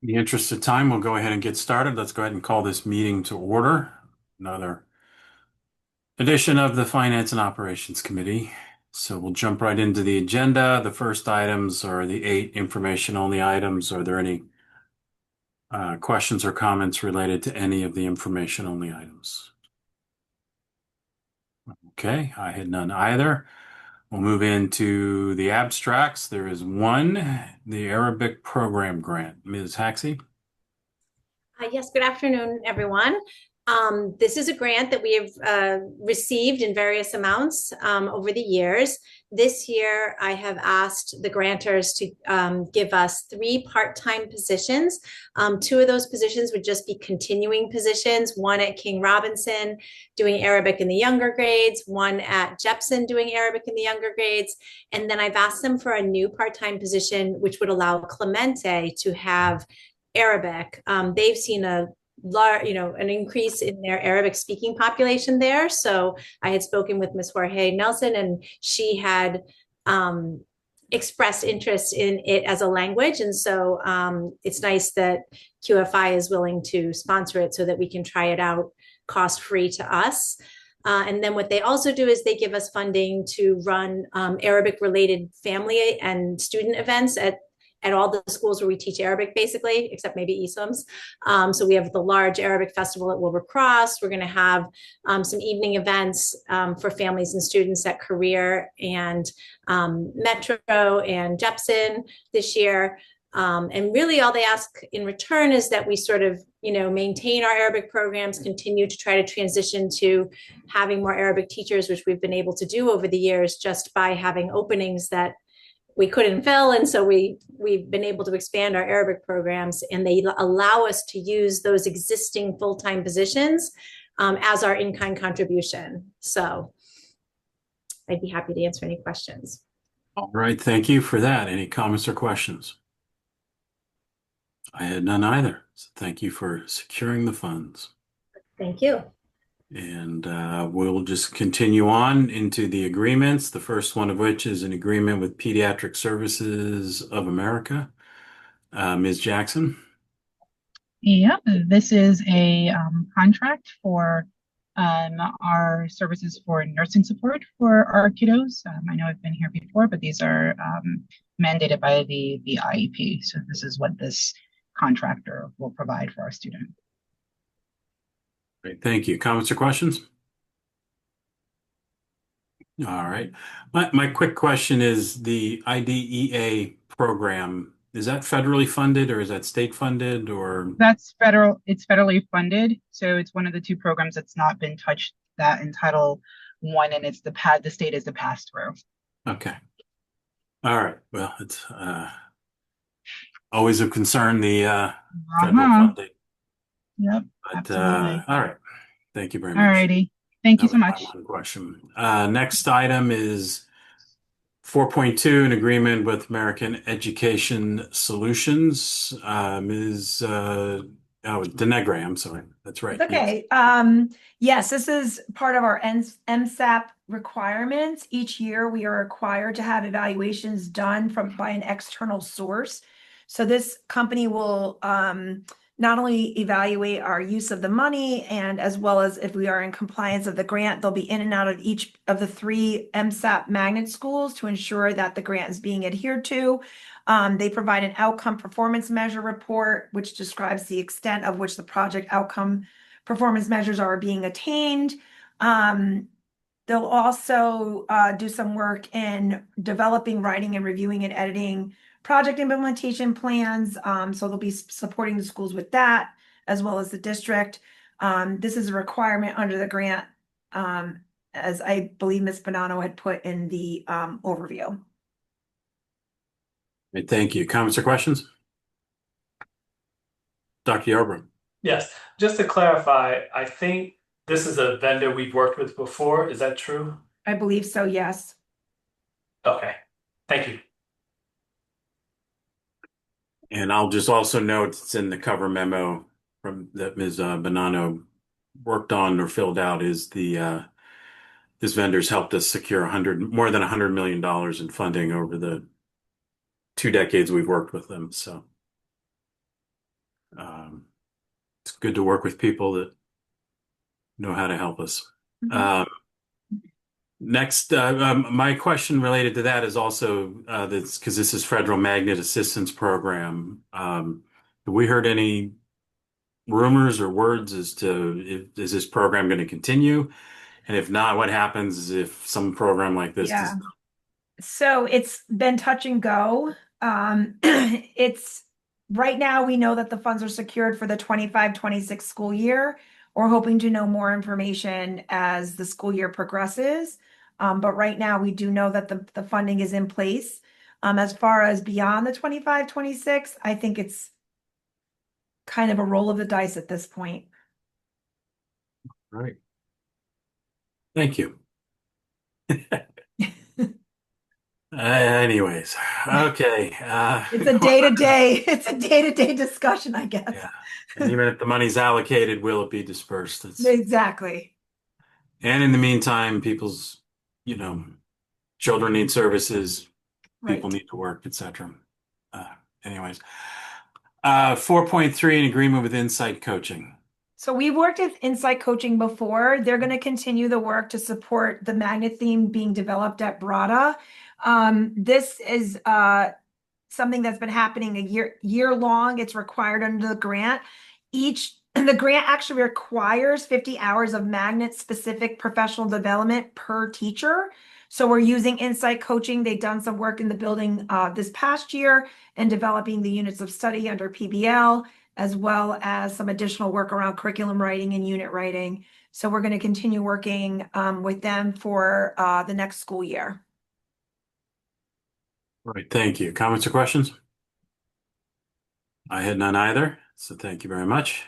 In the interest of time, we'll go ahead and get started. Let's go ahead and call this meeting to order. Another edition of the Finance and Operations Committee. So we'll jump right into the agenda. The first items are the 8 information-only items. Are there any questions or comments related to any of the information-only items? Okay, I had none either. We'll move into the abstracts. There is one, the Arabic Program Grant. Ms. Haxey? Yes, good afternoon, everyone. This is a grant that we have received in various amounts over the years. This year, I have asked the grantors to give us 3 part-time positions. 2 of those positions would just be continuing positions, one at King Robinson doing Arabic in the younger grades, one at Jepson doing Arabic in the younger grades. And then I've asked them for a new part-time position, which would allow Clemente to have Arabic. They've seen a large, an increase in their Arabic speaking population there. So I had spoken with Ms. Jorge Nelson, and she had expressed interest in it as a language. And so it's nice that QFI is willing to sponsor it so that we can try it out cost-free to us. And then what they also do is they give us funding to run Arabic-related family and student events at all the schools where we teach Arabic, basically, except maybe ESOMs. So we have the large Arabic festival at Wilbur Cross. We're going to have some evening events for families and students at Career and Metro and Jepson this year. And really all they ask in return is that we sort of, maintain our Arabic programs, continue to try to transition to having more Arabic teachers, which we've been able to do over the years just by having openings that we couldn't fill. And so we've been able to expand our Arabic programs, and they allow us to use those existing full-time positions as our in-kind contribution. So I'd be happy to answer any questions. All right, thank you for that. Any comments or questions? I had none either. So thank you for securing the funds. Thank you. And we'll just continue on into the agreements, the first one of which is an agreement with Pediatric Services of America. Ms. Jackson? Yep, this is a contract for our services for nursing support for our kiddos. I know I've been here before, but these are mandated by the IEP. So this is what this contractor will provide for our student. Great, thank you. Comments or questions? All right. My quick question is the IDEA program, is that federally funded or is that state funded or? That's federal, it's federally funded. So it's one of the 2 programs that's not been touched that in Title I, and it's the state is the pass through. Okay. All right. Well, it's always a concern, the federal funding. Yep. But Absolutely. all right. Thank you very much. All righty. Thank you so much. One question. Next item is 4.2, an agreement with American Education Solutions. Ms. Denegre, I'm sorry. That's right. It's okay. Yes, this is part of our MSAP requirements. Each year we are required to have evaluations done by an external source. So this company will not only evaluate our use of the money, and as well as if we are in compliance of the grant, they'll be in and out of each of the 3 MSAP magnet schools to ensure that the grant is being adhered to. They provide an outcome performance measure report, which describes the extent of which the project outcome performance measures are being attained. They'll also do some work in developing, writing, and reviewing and editing project implementation plans. So they'll be supporting the schools with that, as well as the district. This is a requirement under the grant, as I believe Ms. Bonanno had put in the overview. Great, thank you. Comments or questions? Dr. Yarbrough. Yes, just to clarify, I think this is a vendor we've worked with before. Is that true? I believe so, yes. Okay, thank you. And I'll just also note it's in the cover memo from that Ms. Bonanno worked on or filled out is the this vendor's helped us secure more than $100 million in funding over the 2 decades we've worked with them. So It's good to work with people that know how to help us. Next, my question related to that is also that's because this is Federal Magnet Assistance Program. Have we heard any rumors or words as to is this program going to continue? And if not, what happens if some program like this does Yeah. So it's been touch and go. It's right now we know that the funds are secured for the 25-26 school year. We're hoping to know more information as the school year progresses. But right now we do know that the funding is in place. As far as beyond the 25-26, I think it's kind of a roll of the dice at this point. Right. Thank you. Anyways, okay. It's a day-to-day, it's a day-to-day discussion, I guess. Yeah. And even if the money's allocated, will it be dispersed? Exactly. And in the meantime, people's, children need services, people Right. need to work, etc. Anyways, 4.3, an agreement with Insight Coaching. So we've worked with Insight Coaching before. They're going to continue the work to support the magnet theme being developed at Brada. This is something that's been happening a year long. It's required under the grant. The grant actually requires 50 hours of magnet specific professional development per teacher. So we're using Insight Coaching. They've done some work in the building this past year and developing the units of study under PBL, as well as some additional work around curriculum writing and unit writing. So we're going to continue working with them for the next school year. All right, thank you. Comments or questions? I had none either, so thank you very much.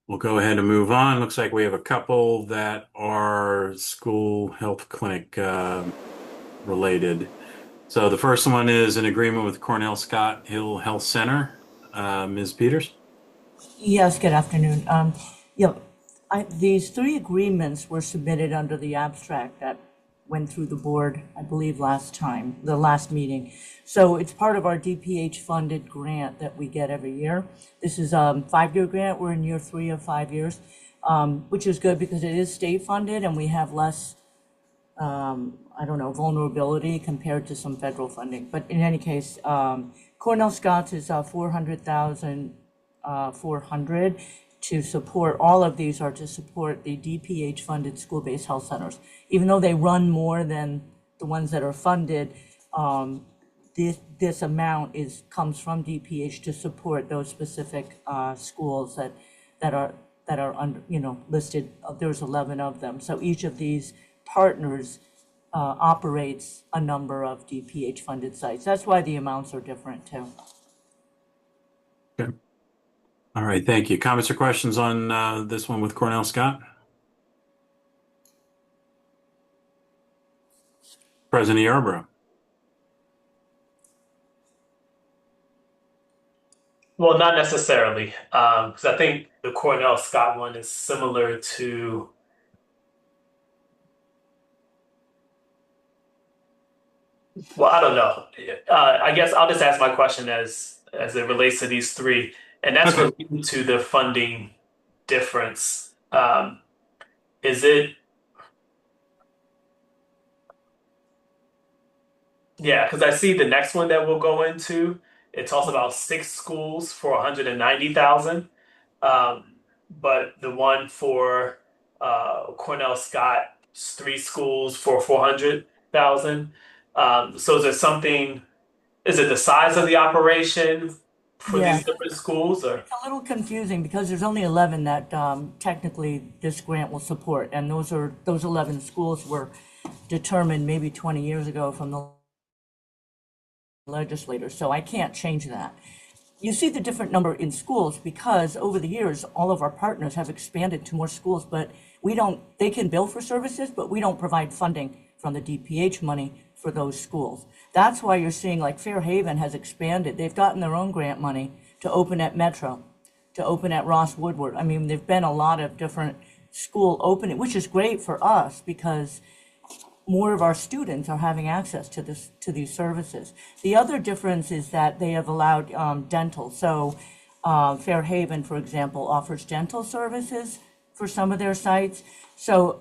We'll go ahead and move on. Looks like we have a couple that are school health clinic related. So the first one is an agreement with Cornell Scott Hill Health Center. Ms. Peters? Yes, good afternoon. These three agreements were submitted under the abstract that went through the board, I believe, the last meeting. So it's part of our DPH funded grant that we get every year. This is a 5-year grant. We're in year 3 of 5 years, which is good because it is state funded and we have less, vulnerability compared to some federal funding. But in any case, Cornell Scott's is 400,400 to support, all of these are to support the DPH funded school-based health centers. Even though they run more than the ones that are funded, this amount comes from DPH to support those specific schools that are under, listed. There's 11 of them. So each of these partners operates a number of DPH funded sites. That's why the amounts are different too. Okay. All right, thank you. Comments or questions on this one with Cornell Scott? President Yarborough. Well, not necessarily, because I think the Cornell Scott one is similar to. Well, I don't know. I guess I'll just ask my question as it relates to these three, and that's Okay. related to the funding difference. Is it? Yeah, because I see the next one that we'll go into. It talks about 6 schools for 190,000, but the one for Cornell Scott, 3 schools for 400,000. So is there something? Is it the size of the operation for Yeah. these different schools, or? It's a little confusing because there's only 11 that technically this grant will support, and those 11 schools were determined maybe 20 years ago from the legislators, so I can't change that. You see the different number in schools because over the years, all of our partners have expanded to more schools, but they can bill for services, but we don't provide funding from the DPH money for those schools. That's why you're seeing like Fairhaven has expanded. They've gotten their own grant money to open at Metro, to open at Ross Woodward. I mean, there've been a lot of different school opening, which is great for us because more of our students are having access to these services. The other difference is that they have allowed dental. So Fairhaven, for example, offers dental services for some of their sites. So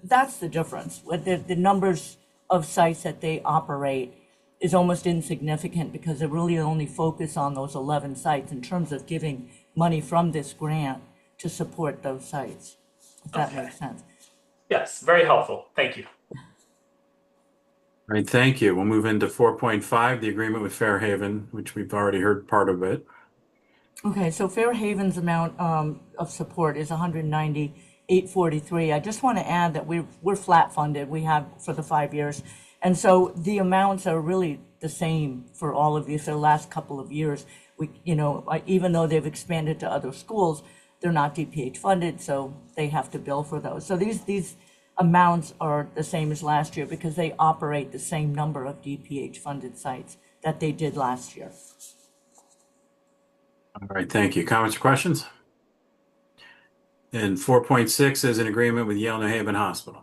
that's the difference. The numbers of sites that they operate is almost insignificant because they really only focus on those 11 sites in terms of giving money from this grant to support those sites, if that Okay. makes sense. Yes, very helpful. Thank you. All right, thank you. We'll move into 4.5, the agreement with Fairhaven, which we've already heard part of it. Okay, so Fairhaven's amount of support is 198.43. I just want to add that we're flat funded. We have for the 5 years, and so the amounts are really the same for all of these. For the last couple of years, even though they've expanded to other schools, they're not DPH funded, so they have to bill for those. So these amounts are the same as last year because they operate the same number of DPH funded sites that they did last year. All right, thank you. Comments or questions? And 4.6 is an agreement with Yale New Haven Hospital.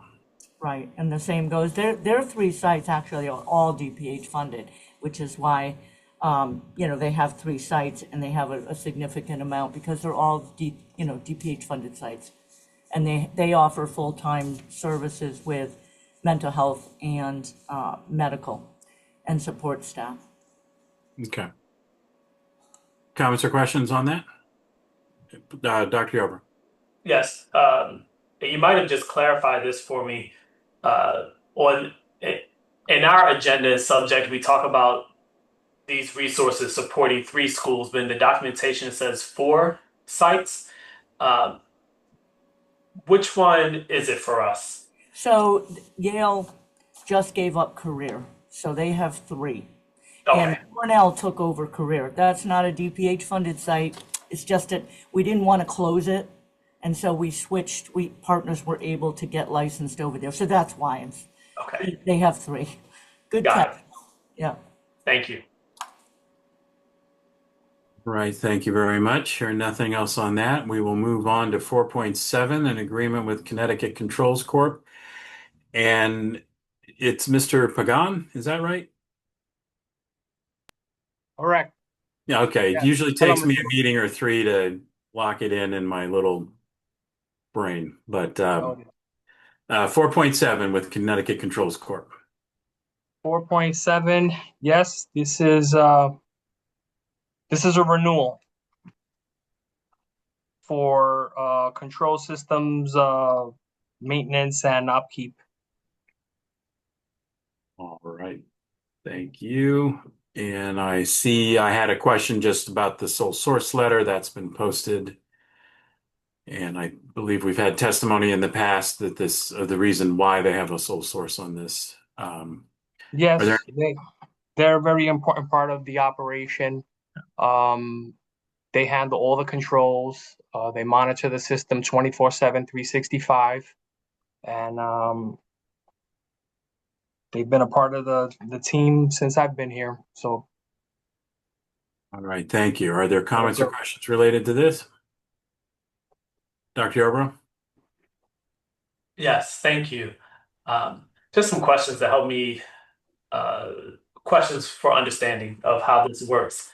Right, and the same goes, their 3 sites actually are all DPH funded, which is why, they have 3 sites and they have a significant amount because they're all DPH funded sites. And they offer full-time services with mental health and medical and support staff. Okay. Comments or questions on that? Dr. Yober. Yes. You might have just clarified this for me. On in our agenda subject, we talk about these resources supporting 3 schools, but in the documentation it says 4 sites. Which one is it for us? So Yale just gave up career, so they have 3. Okay. And Cornell took over career. That's not a DPH funded site. It's just that we didn't want to close it. And so we switched, partners were able to get licensed over there. So that's why Okay. they have 3. Good Got catch. it. Yeah. Thank you. Right, thank you very much. Hearing nothing else on that, we will move on to 4.7, an agreement with Connecticut Controls Corp. And it's Mr. Pagan, is that right? Correct. Yeah, okay. It Yes. usually Hello, takes me a Mr. meeting or 3 to lock it in my little brain. But Noted. 4.7 with Connecticut Controls Corp. 4.7. Yes, this is a renewal for control systems maintenance and upkeep. All right. Thank you. And I see I had a question just about the sole source letter that's been posted. And I believe we've had testimony in the past that the reason why they have a sole source on this. Yes, Are they're a very important part of the operation. They handle all the controls. They monitor the system 24/7, 365. And they've been a part of the team since I've been here. So all right, thank you. Are there comments or Sure. questions related to this? Dr. Yarbrough? Yes, thank you. Just some questions to help me, questions for understanding of how this works.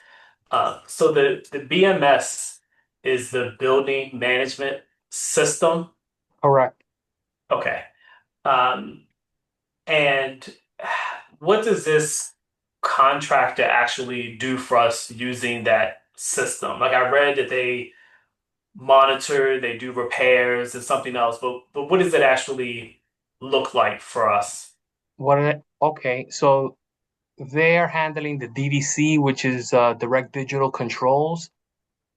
So the BMS is the building management system. correct. Okay. Um, and what does this contractor actually do for us using that system? Like I read that they monitor, they do repairs and something else, but what does it actually look like for us? Okay, so they're handling the DDC, which is direct digital controls,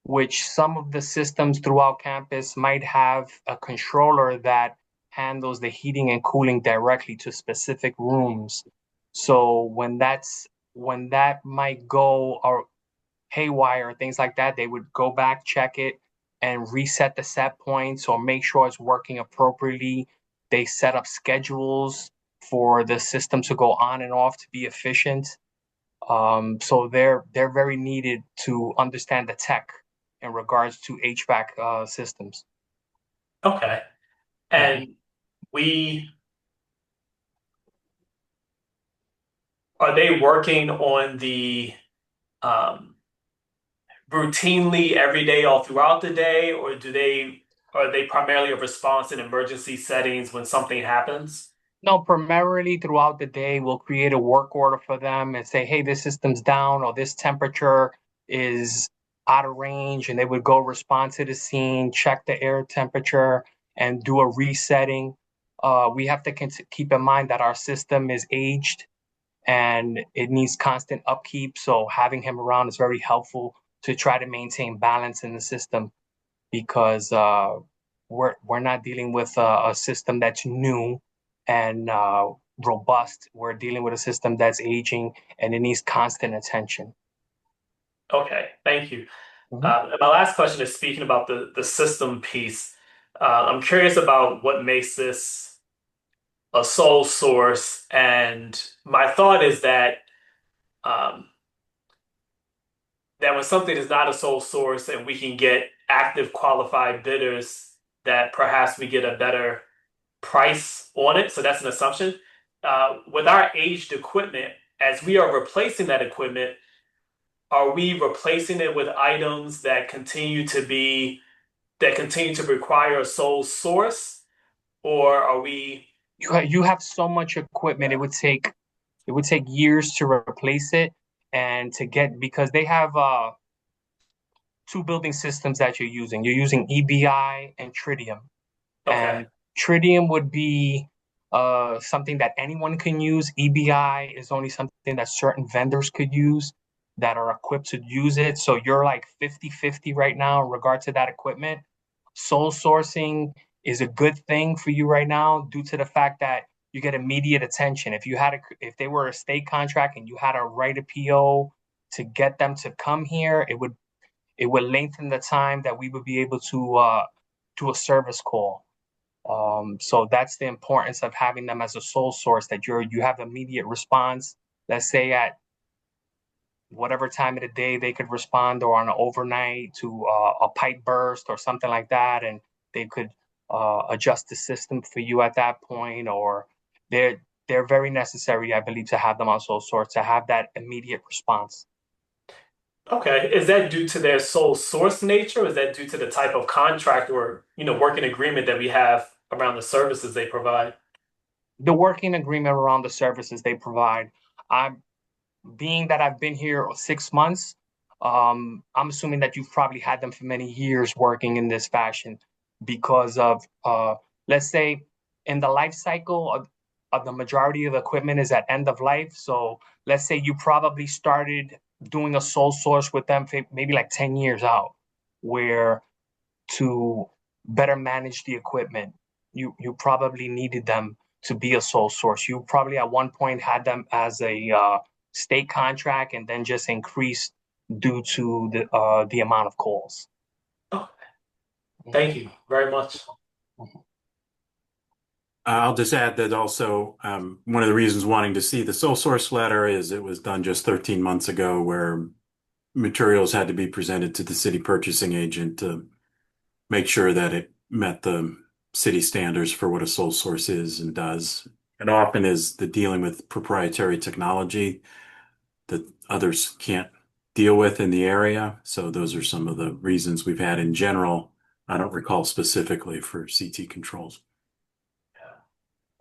which some of the systems throughout campus might have a controller that handles the heating and cooling directly to specific rooms. So when that might go or haywire or things like that, they would go back, check it, and reset the set points or make sure it's working appropriately. They set up schedules for the system to go on and off to be efficient. So they're very needed to understand the tech in regards to HVAC systems. Okay. And we are they working on the um, routinely every day, all throughout the day, or are they primarily a response in emergency settings when something happens? No, primarily throughout the day, we'll create a work order for them and say, hey, this system's down or this temperature is out of range. And they would go respond to the scene, check the air temperature, and do a resetting. We have to keep in mind that our system is aged and it needs constant upkeep. So having him around is very helpful to try to maintain balance in the system because we're not dealing with a system that's new and robust. We're dealing with a system that's aging and it needs constant attention. Okay, thank you. Mhm. And my last question is speaking about the system piece. I'm curious about what makes this a sole source, and my thought is um, that when something is not a sole source and we can get active qualified bidders, that perhaps we get a better price on it. So that's an assumption. With our aged equipment, as we are replacing that equipment, are we replacing it with items that continue to require a sole source, or are we? You have so much equipment, it would take years to replace it and to get because they have two building systems that you're using. You're using EBI and Tritium. Okay, And Tritium would be something that anyone can use. EBI is only something that certain vendors could use that are equipped to use it. So you're like 50-50 right now in regard to that equipment. Sole sourcing is a good thing for you right now due to the fact that you get immediate attention. If they were a state contract and you had to write a PO to get them to come here, it would lengthen the time that we would be able to do a service call. So that's the importance of having them as a sole source that you have immediate response. Let's say at whatever time of the day they could respond or on an overnight to a pipe burst or something like that, and they could adjust the system for you at that point. Or they're very necessary, I believe, to have them on sole source to have that immediate response. okay. Is that due to their sole source nature, or is that due to the type of contract or working agreement that we have around the services they provide? The working agreement around the services they provide. I'm being that I've been here 6 months, I'm assuming that you've probably had them for many years working in this fashion because of, let's say, in the life cycle of the majority of the equipment is at end of life. So let's say you probably started doing a sole source with them maybe like 10 years out, where to better manage the equipment, you probably needed them to be a sole source. You probably at one point had them as a state contract and then just increased due to the amount of calls. Oh, thank you very much. I'll just add that also one of the reasons wanting to see the sole source letter is it was done just 13 months ago where materials had to be presented to the city purchasing agent to make sure that it met the city standards for what a sole source is and does. And often is the dealing with proprietary technology that others can't deal with in the area. So those are some of the reasons we've had in general. I don't recall specifically for CT controls,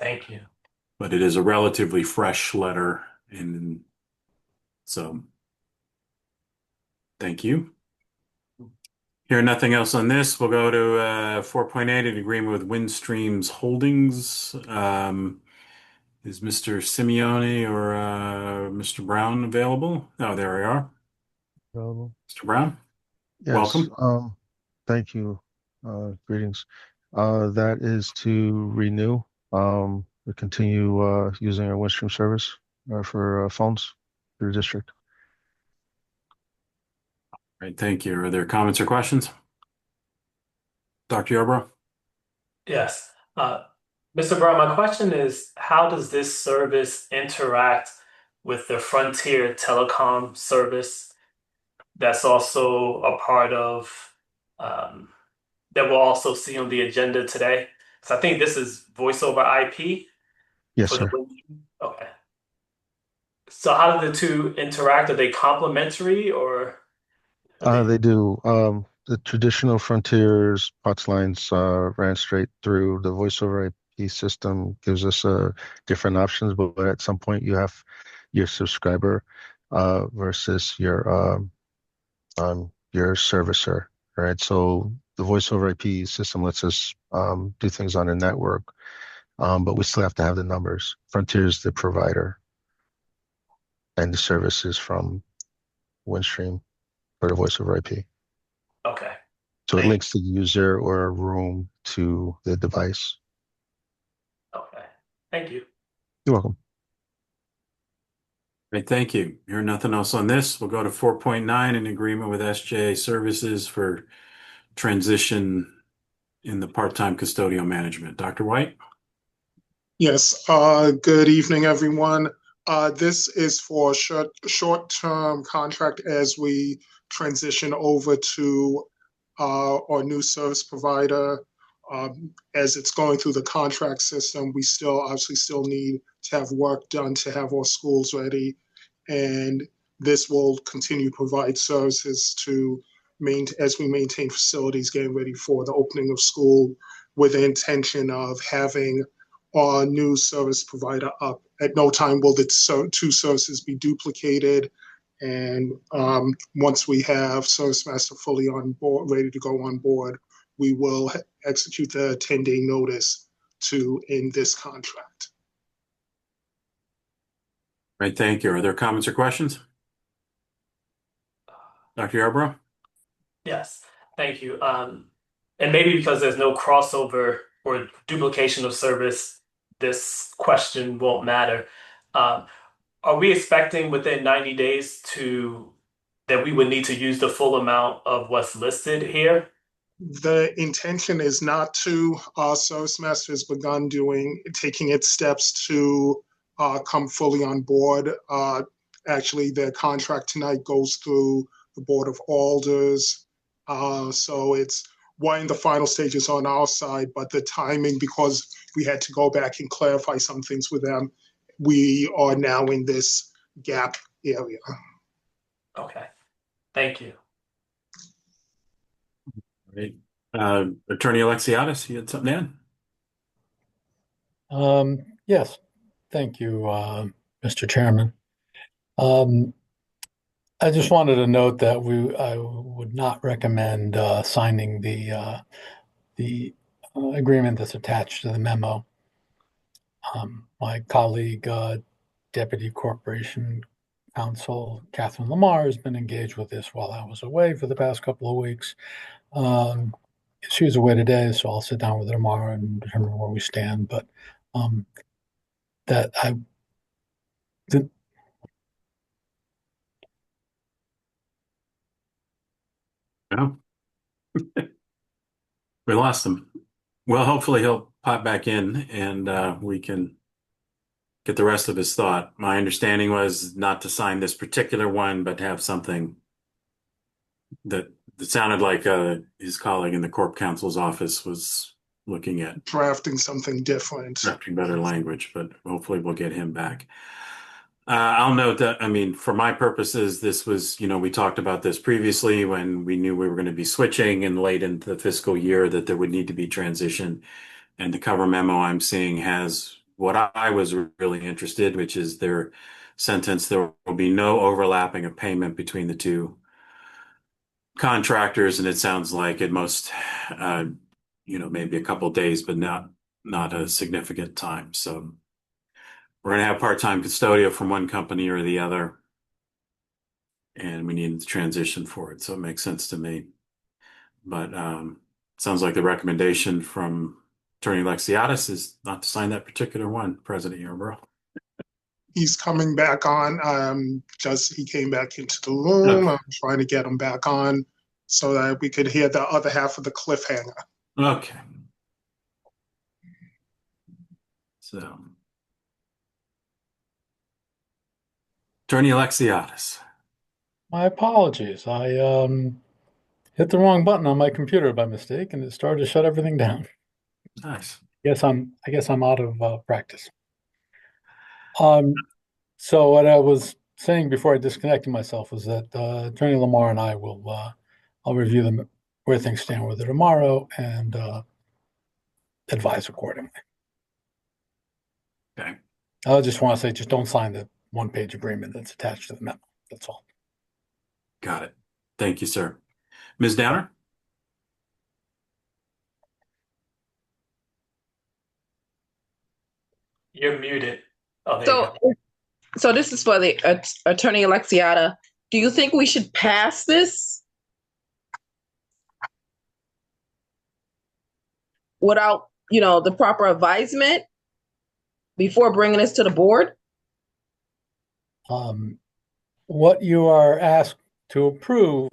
Thank you. but it is a relatively fresh letter. And so thank you. Hearing nothing else on this, we'll go to 4.8, an agreement with Windstreams Holdings. Is Mr. Simeone or Mr. Brown available? Oh, there we are. Available. Mr. Brown, Yes, welcome. thank you. Greetings. That is to renew, to continue using our Windstream service for phones through the district. Great, thank you. Are there comments or questions? Dr. Yarbrough? Yes. Mr. Brown, my question is, how does this service interact with the Frontier Telecom service that's also a part of that we'll also see on the agenda today? So I think this is voice over IP Yes, for the sir. okay. So how do the two interact? Are they complementary or? They do. The traditional Frontiers POTS lines ran straight through. The voice over IP system gives us different options, but at some point you have your subscriber versus your servicer, right? So the voice over IP system lets us do things on a network, but we still have to have the numbers. Frontier is the provider, and the service is from Windstream for the voice over IP. Okay. So it Thank links the user or a room to the device. Okay. Thank you. You're welcome. Great, thank you. Hearing nothing else on this, we'll go to 4.9, in agreement with SJ Services for transition in the part-time custodial management. Dr. White? Yes, good evening, everyone. This is for short-term contract as we transition over to our new service provider. As it's going through the contract system, we obviously still need to have work done to have our schools ready. And this will continue to provide services as we maintain facilities, getting ready for the opening of school, with the intention of having our new service provider up. At no time will the two services be duplicated. And once we have Service Master fully on board, ready to go on board, we will execute the 10-day notice to end this contract. Great, thank you. Are there comments or questions? Dr. Yarbrough? Yes. Thank you. And maybe because there's no crossover or duplication of service, this question won't matter. Are we expecting within 90 days that we would need to use the full amount of what's listed here? The intention is not to. Service Master has begun taking its steps to come fully on board. Actually, the contract tonight goes through the Board of Alders. So it's one in the final stages on our side, but the timing, because we had to go back and clarify some things with them, we are now in this gap area. Okay. Thank you. Great. Attorney Alexiadis, you had something to add? Yes, thank you, Mr. Chairman. I just wanted to note that I would not recommend signing the agreement that's attached to the memo. My colleague, Deputy Corporation Counsel Catherine Lamar, has been engaged with this while I was away for the past couple of weeks. She's away today, so I'll sit down with her tomorrow and determine where we stand. But that I did. No. We lost him. Well, hopefully he'll pop back in and we can get the rest of his thought. My understanding was not to sign this particular one, but have something that sounded like his colleague in the Corp Counsel's office was looking at. Drafting something different. Drafting better language, but hopefully we'll get him back. I'll note that, I mean, for my purposes, this was, we talked about this previously when we knew we were going to be switching and late into the fiscal year that there would need to be transition. And the cover memo I'm seeing has what I was really interested, which is their sentence, there will be no overlapping of payment between the two contractors. And it sounds like at most, maybe a couple of days, but not a significant time. So we're going to have part-time custodial from one company or the other, and we need to transition for it. So it makes sense to me. But sounds like the recommendation from Attorney Alexiadis is not to sign that particular one, President Yarbrough. He's coming back on. He came back into the room. I'm trying to get him back on so that we could hear the other half of the cliffhanger. Okay. So, Attorney Alexiadis. My apologies. I hit the wrong button on my computer by mistake, and it started to shut everything down. Nice. I guess I'm out of practice. So what I was saying before I disconnected myself was that Attorney Lamar and I will I'll review them where things stand with it tomorrow and advise accordingly. Okay. I just want to say, just don't sign the one-page agreement that's attached to the memo. That's all. Got it. Thank you, sir. Ms. Downer? You're muted. Oh, there you So, go. so this is for the Attorney Alexiata. Do you think we should pass this without, the proper advisement before bringing this to the board? What you are asked to approve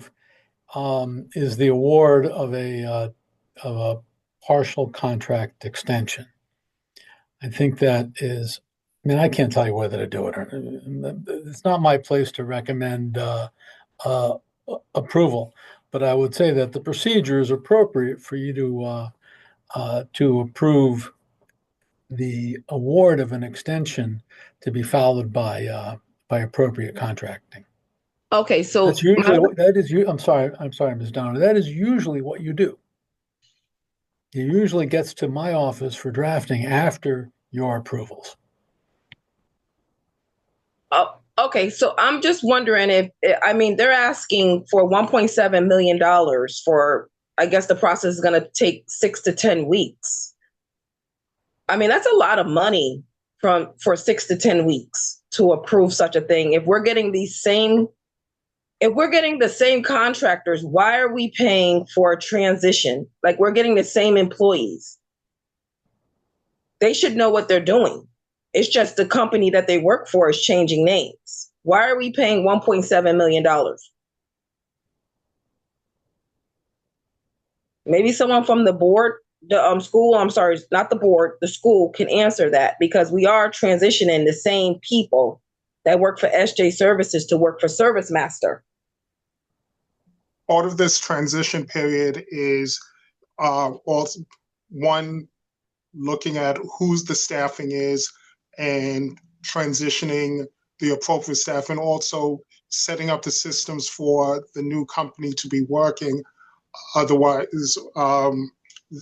is the award of a partial contract extension. I think that is, I can't tell you whether to do it or it's not my place to recommend approval, but I would say that the procedure is appropriate for you to approve the award of an extension to be followed by appropriate contracting. Okay, so That's usually I'm sorry, Ms. Donner. That is usually what you do. It usually gets to my office for drafting after your approvals. okay, so I'm just wondering if they're asking for $1.7 million for, I guess the process is going to take 6 to 10 weeks. That's a lot of money for 6 to 10 weeks to approve such a thing. If we're getting the same contractors, why are we paying for a transition? Like, we're getting the same employees. They should know what they're doing. It's just the company that they work for is changing names. Why are we paying $1.7 million? Maybe someone from the board, the school, I'm sorry, not the board, the school can answer that, because we are transitioning the same people that work for SJ Services to work for Service Master. Part of this transition period is also one, looking at who's the staffing is and transitioning the appropriate staff, and also setting up the systems for the new company to be working. Otherwise,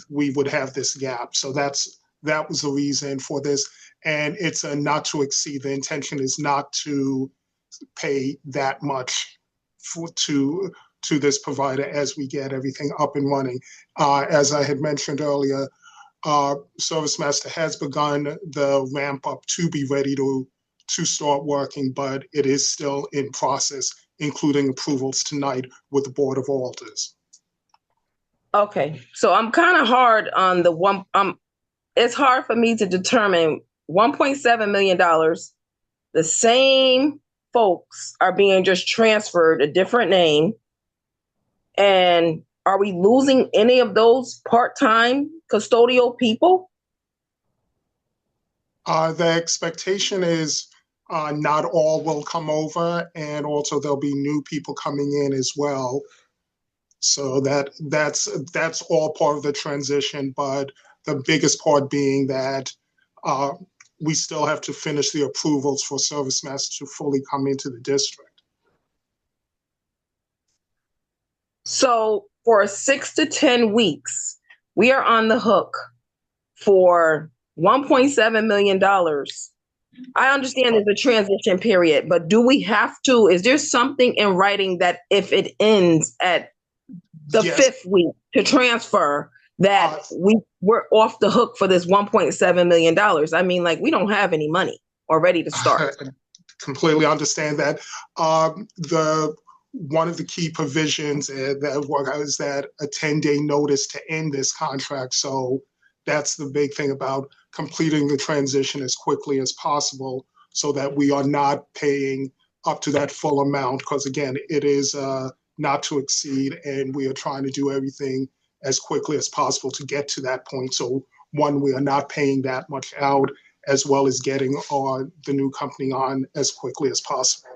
we would have this gap. So that was the reason for this. And it's a not to exceed. The intention is not to pay that much to this provider as we get everything up and running. As I had mentioned earlier, Service Master has begun the ramp up to be ready to start working, but it is still in process, including approvals tonight with the Board of Alders. Okay, so I'm kind of hard on the one. It's hard for me to determine $1.7 million. The same folks are being just transferred a different name. And are we losing any of those part-time custodial people? The expectation is not all will come over, and also there'll be new people coming in as well. So that's all part of the transition, but the biggest part being that we still have to finish the approvals for Service Master to fully come into the district. So for 6 to 10 weeks, we are on the hook for $1.7 million. I understand there's a transition period, but do we have to, is there something in writing that if it ends at the fifth week to transfer, that we're off the hook for this $1.7 million? We don't have any money already to start. Completely understand that. One of the key provisions that is that a 10-day notice to end this contract. So that's the big thing about completing the transition as quickly as possible, so that we are not paying up to that full amount. Because again, it is not to exceed, and we are trying to do everything as quickly as possible to get to that point. So one, we are not paying that much out, as well as getting the new company on as quickly as possible.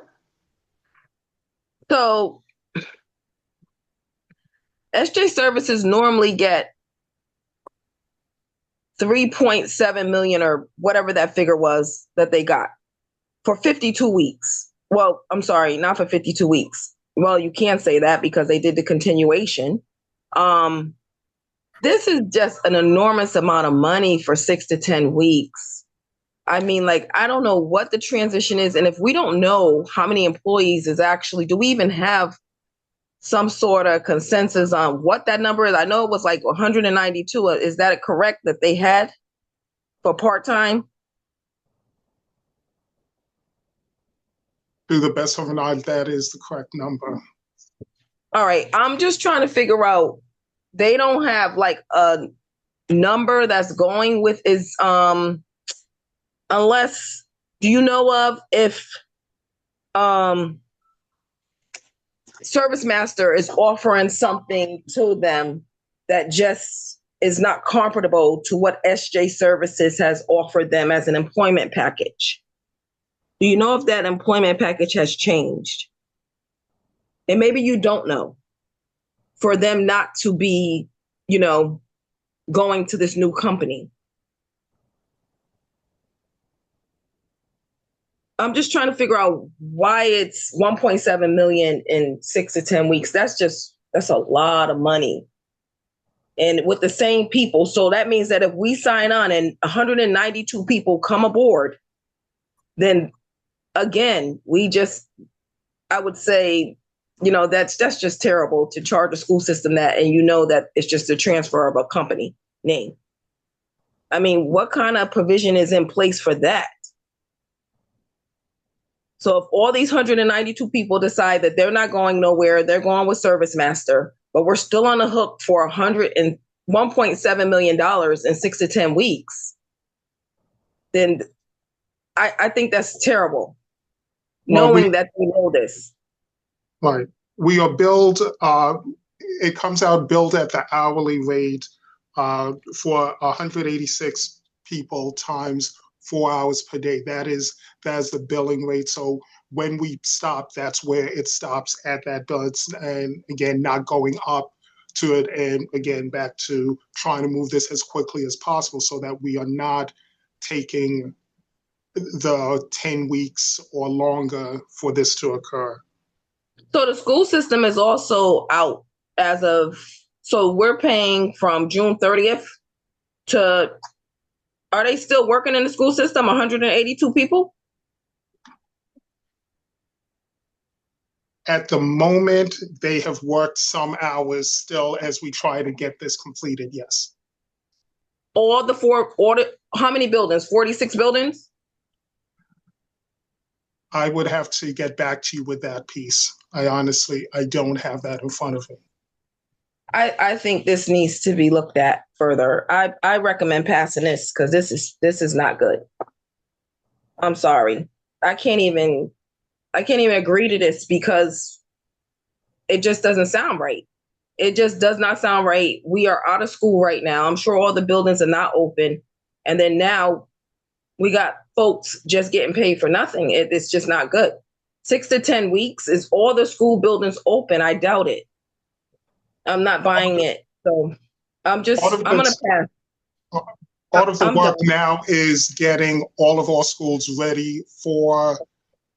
So SJ Services normally get 3.7 million or whatever that figure was that they got for 52 weeks. well, I'm sorry, not for 52 weeks. Well, you can't say that because they did the continuation. This is just an enormous amount of money for 6 to 10 weeks. I mean, like, I don't know what the transition is. And if we don't know how many employees is actually, do we even have some sort of consensus on what that number is? I know it was like 192. Is that correct that they had for part-time? To the best of my knowledge, that is the correct number. All right. I'm just trying to figure out, they don't have like a number that's going with is, unless, do you know of if Service Master is offering something to them that just is not comparable to what SJ Services has offered them as an employment package? Do you know if that employment package has changed? And maybe you don't know, for them not to be, going to this new company. I'm just trying to figure out why it's 1.7 million in 6 to 10 weeks. That's a lot of money. And with the same people. So that means that if we sign on and 192 people come aboard, then again, I would say, that's just terrible to charge a school system that, and that it's just a transfer of a company name. I mean, what kind of provision is in place for that? So if all these 192 people decide that they're not going nowhere, they're going with Service Master, but we're still on the hook for $1.7 million in 6 to 10 weeks, then I think that's terrible, knowing that they know this. Right. We are billed, it comes out billed at the hourly rate for 186 people times 4 hours per day. That's the billing rate. So when we stop, that's where it stops at that bill. And again, not going up to it. And again, back to trying to move this as quickly as possible so that we are not taking the 10 weeks or longer for this to occur. So the school system is also out so we're paying from June 30th to, are they still working in the school system, 182 people? At the moment, they have worked some hours still as we try to get this completed, yes. How many buildings? 46 buildings? I would have to get back to you with that piece. I don't have that in front of me. I think this needs to be looked at further. I recommend passing this because this is not good. I'm sorry. I can't even agree to this because it just doesn't sound right. It just does not sound right. We are out of school right now. I'm sure all the buildings are not open. And then now we got folks just getting paid for nothing. It's just not good. 6 to 10 weeks, is all the school buildings open? I doubt it. I'm not buying it. So I'm going to pass. Part of the work now is getting all of our schools ready for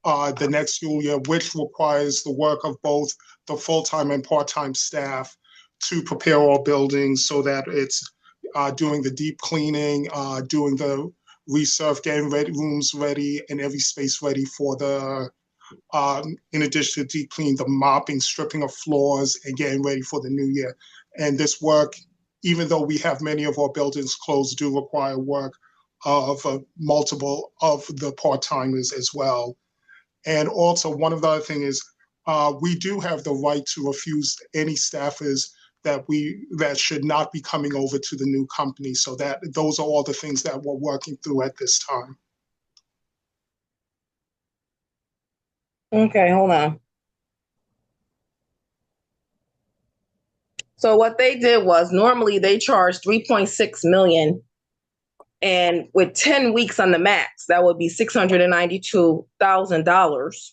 the next school year, which requires the work of both the full-time and part-time staff to prepare our buildings so that it's doing the deep cleaning, doing the resurf, getting rooms ready and every space ready for the, in addition to deep clean, the mopping, stripping of floors and getting ready for the new year. And this work, even though we have many of our buildings closed, do require work of multiple of the part-timers as well. And also one of the other things is we do have the right to refuse any staffers that should not be coming over to the new company. So those are all the things that we're working through at this time. Okay, hold on. So what they did was, normally they charge 3.6 million, and with 10 weeks on the max, that would be $692,000.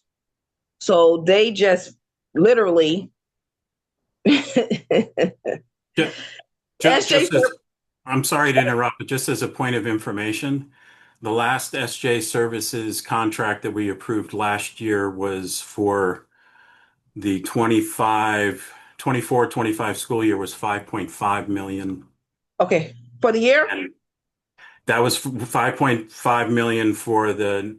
So they just literally I'm sorry to interrupt, but just as a point of information, the last SJ Services contract that we approved last year was for the 24-25 school year was 5.5 million. Okay, for the year? And that was 5.5 million for the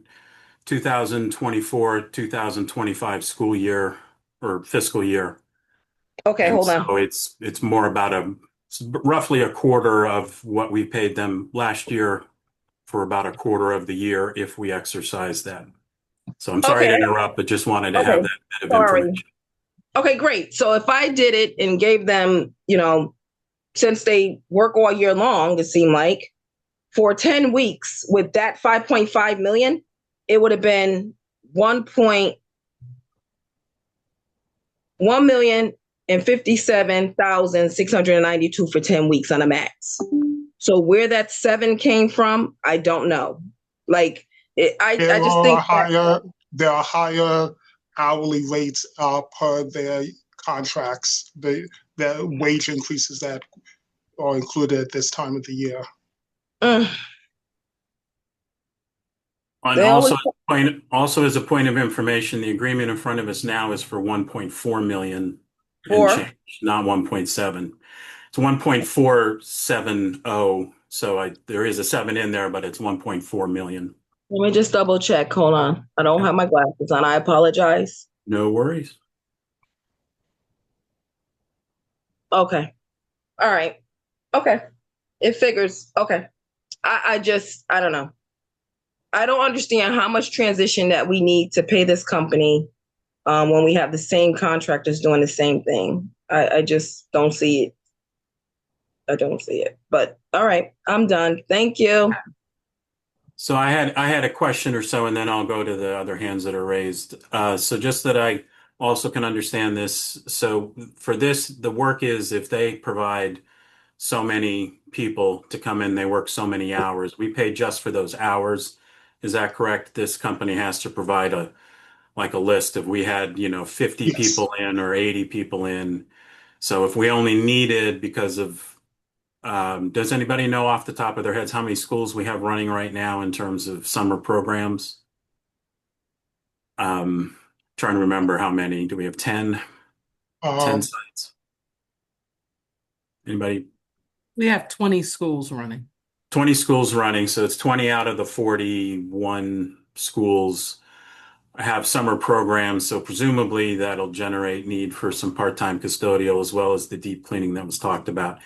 2024-2025 school year or fiscal year. Okay, And hold on. so it's more about roughly a quarter of what we paid them last year for about a quarter of the year if we exercise that. So I'm sorry Okay, to interrupt, but just wanted to have okay, that bit of sorry. information. Okay, great. So if I did it and gave them, since they work all year long, it seemed like, for 10 weeks with that 5.5 million, it would have been 1,057,692 for 10 weeks on a max. So where that 7 came from, I don't know. Like, I just think there are higher hourly rates per their contracts. The wage increases that are included at this time of the year. Mm, And they always, also as a point of information, the agreement in front of us now is for 1.4 million and for, change, not 1.7. It's 1.470. So there is a 7 in there, but it's 1.4 million. let me just double check. Hold on. I don't Okay. have my glasses on. I apologize. No worries. Okay. All right. Okay. It figures. Okay. I don't know. I don't understand how much transition that we need to pay this company when we have the same contractors doing the same thing. I just don't see it. I don't see it. But all right, I'm done. Thank you. So I had a question or so, and then I'll go to the other hands that are raised. So just that I also can understand this. So for this, the work is if they provide so many people to come in, they work so many hours. We pay just for those hours. Is that correct? This company has to provide a list if we had, 50 Yes. people in or 80 people in. So if we only needed because of does anybody know off the top of their heads how many schools we have running right now in terms of summer programs? Trying to remember how many. Do we have 10? 10 Um, sites. Anybody? We have 20 schools running. 20 schools running, so it's 20 out of the 41 schools have summer programs, so presumably that'll generate need for some part-time custodial as well as the deep cleaning that was talked about.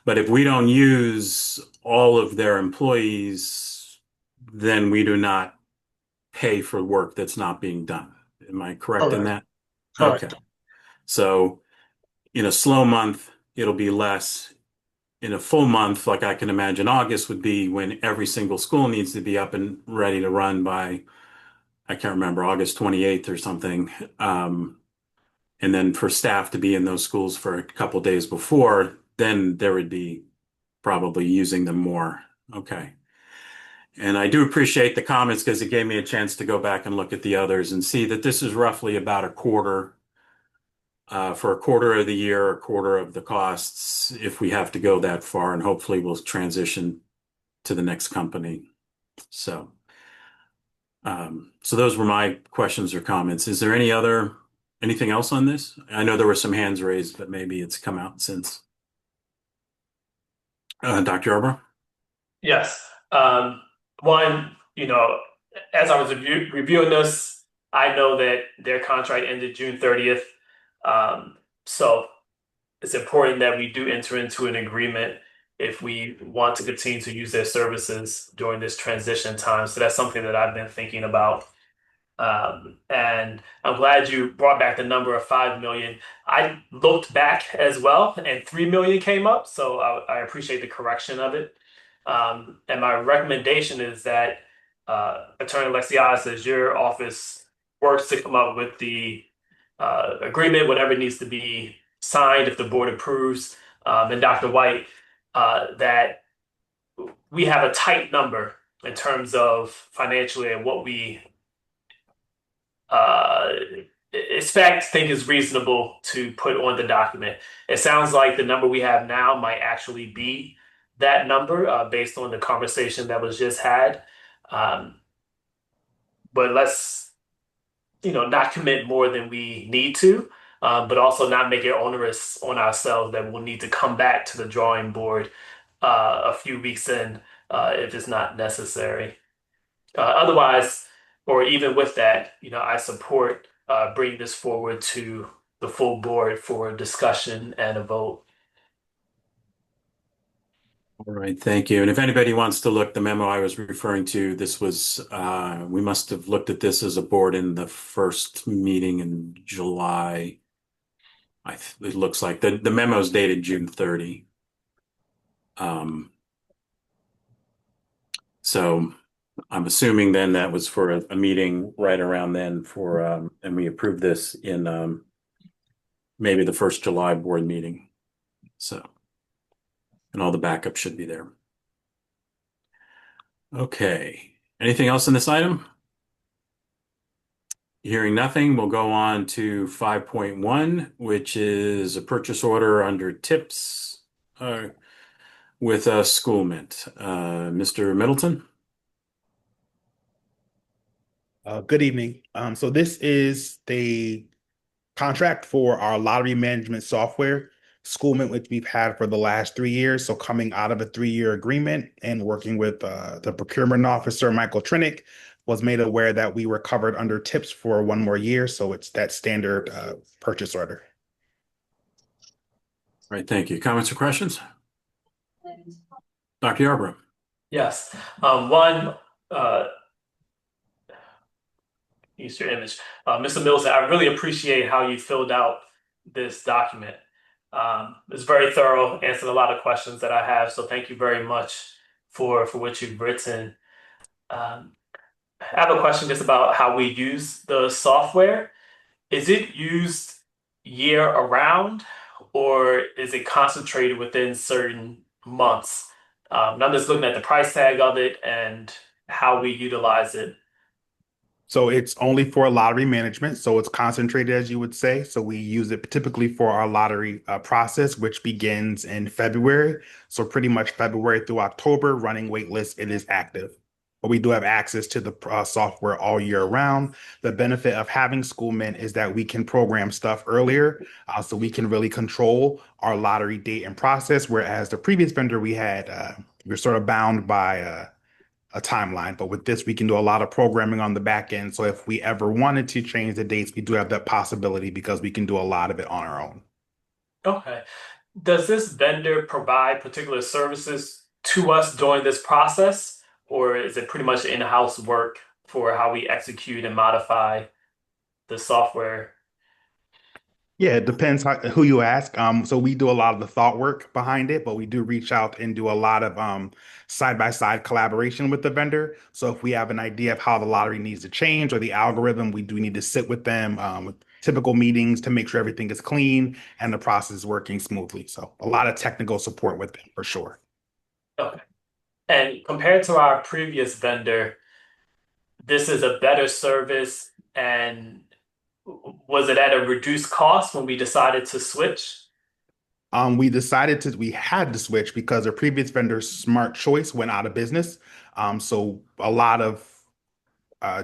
But if we don't use all of their employees, then we do not pay for work that's not being done. Am I correct in that? correct. Okay. So in a slow month, it'll be less. In a full month, like I can imagine August would be when every single school needs to be up and ready to run by, I can't remember, August 28th or something. And then for staff to be in those schools for a couple days before, then there would be probably using them more. Okay. And I do appreciate the comments because it gave me a chance to go back and look at the others and see that this is roughly about a quarter for a quarter of the year, a quarter of the costs if we have to go that far, and hopefully we'll transition to the next company. So, so those were my questions or comments. Is there anything else on this? I know there were some hands raised, but maybe it's come out since. Dr. Yarbrough? Yes. One, as I was reviewing this, I know that their contract ended June 30th. So it's important that we do enter into an agreement if we want to continue to use their services during this transition time. So that's something that I've been thinking about. And I'm glad you brought back the number of 5 million. I looked back as well, and 3 million came up. So I appreciate the correction of it. And my recommendation is that Attorney Lexiatis, as your office works to come up with the agreement, whatever needs to be signed if the board approves, and Dr. White, that we have a tight number in terms of financially and what we think is reasonable to put on the document. It sounds like the number we have now might actually be that number based on the conversation that was just had. Um, but let's, not commit more than we need to, but also not make it onerous on ourselves that we'll need to come back to the drawing board a few weeks in if it's not necessary. Otherwise, or even with that, I support bringing this forward to the full board for discussion and a vote. All right, thank you. And if anybody wants to look, the memo I was referring to, this was, we must have looked at this as a board in the first meeting in July. It looks like the memo is dated June 30. So I'm assuming then that was for a meeting right around then and we approved this in maybe the first July board meeting. So, and all the backup should be there. Okay. Anything else in this item? Hearing nothing, we'll go on to 5.1, which is a purchase order under tips with a school mint. Mr. Middleton? Good evening. So this is the contract for our lottery management software, Schoolment, which we've had for the last 3 years. So coming out of a 3-year agreement and working with the procurement officer, Michael Trinick, was made aware that we were covered under tips for 1 more year. So it's that standard purchase order. All right, thank you. Comments or questions? Dr. Yarbrough? Yes. One, use your image. Mr. Middleton, I really appreciate how you filled out this document. It's very thorough, answered a lot of questions that I have. So thank you very much for what you've written. I have a question just about how we use the software. Is it used year around, or is it concentrated within certain months? And I'm just looking at the price tag of it and how we utilize it. So it's only for lottery management. So it's concentrated, as you would say. So we use it typically for our lottery process, which begins in February. So pretty much February through October, running wait list, it is active. But we do have access to the software all year round. The benefit of having Schoolmint is that we can program stuff earlier, so we can really control our lottery date and process. Whereas the previous vendor we had, we're sort of bound by a timeline. But with this, we can do a lot of programming on the back end. So if we ever wanted to change the dates, we do have that possibility because we can do a lot of it on our own. Okay. Does this vendor provide particular services to us during this process, or is it pretty much in-house work for how we execute and modify the software? Yeah, it depends who you ask. So we do a lot of the thought work behind it, but we do reach out and do a lot of side-by-side collaboration with the vendor. So if we have an idea of how the lottery needs to change or the algorithm, we do need to sit with them with typical meetings to make sure everything is clean and the process is working smoothly. So a lot of technical support with them for sure. Okay. And compared to our previous vendor, this is a better service, and was it at a reduced cost when we decided to switch? We had to switch because our previous vendor, Smart Choice, went out of business. So a lot of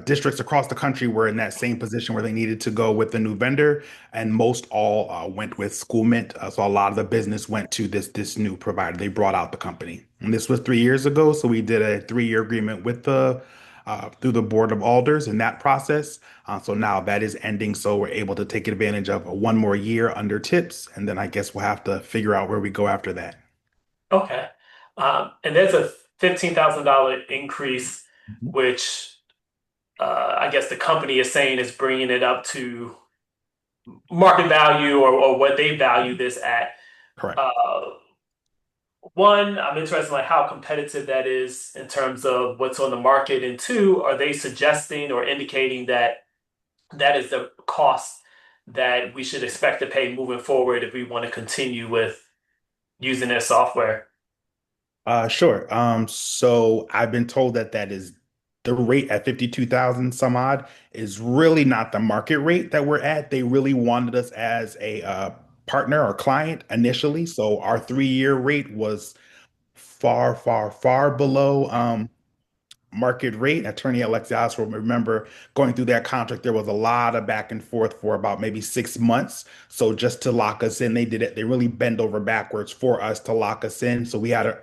districts across the country were in that same position where they needed to go with the new vendor, and most all went with Schoolmint. So a lot of the business went to this new provider. They brought out the company, and this was 3 years ago. So we did a 3-year agreement with the through the Board of Alders in that process. So now that is ending, so we're able to take advantage of 1 more year under tips, and then I guess we'll have to figure out where we go after that. Okay. And there's a $15,000 increase, which I guess the company is saying is bringing it up to market value or what they value this at. Correct. One, I'm interested in like how competitive that is in terms of what's on the market, and two, are they suggesting or indicating that that is the cost that we should expect to pay moving forward if we want to continue with using their software? Sure. So I've been told that that is the rate at 52,000 some odd is really not the market rate that we're at. They really wanted us as a partner or client initially. So our 3-year rate was far, far, far below market rate. Attorney Alexios will remember going through that contract. There was a lot of back and forth for about maybe 6 months. So just to lock us in, they did it. They really bend over backwards for us to lock us in. So we had a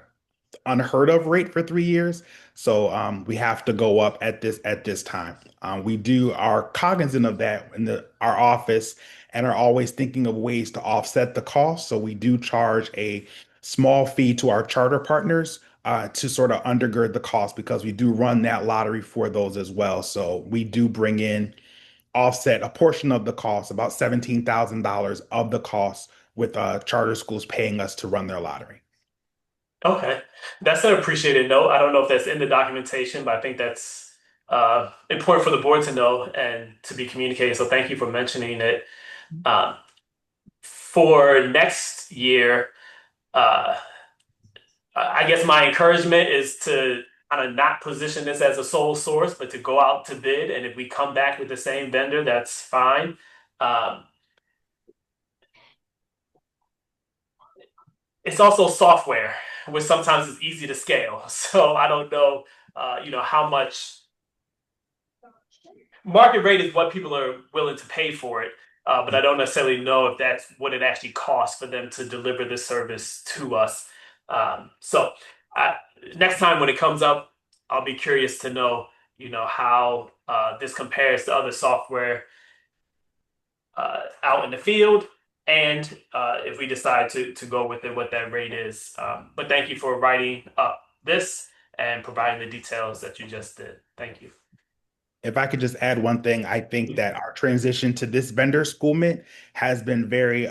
unheard of rate for 3 years. So we have to go up at this time. We do are cognizant of that in our office and are always thinking of ways to offset the cost. So we do charge a small fee to our charter partners to sort of undergird the cost because we do run that lottery for those as well. So we do bring in offset a portion of the cost, about $17,000 of the cost, with charter schools paying us to run their lottery. Okay, that's an appreciated note. I don't know if that's in the documentation, but I think that's important for the board to know and to be communicated. So thank you for mentioning it. For next year, uh, I guess my encouragement is to kind of not position this as a sole source, but to go out to bid. And if we come back with the same vendor, that's fine. Um, it's also software, which sometimes is easy to scale. So I don't know, how much market rate is what people are willing to pay for it. But I don't necessarily know if that's what it actually costs for them to deliver this service to us. So next time when it comes up, I'll be curious to know, how this compares to other software out in the field, and if we decide to go with it, what that rate is. But thank you for writing up this and providing the details that you just did. Thank you. If I could just add one thing, I think that our transition to this vendor, Schoolmint, has been very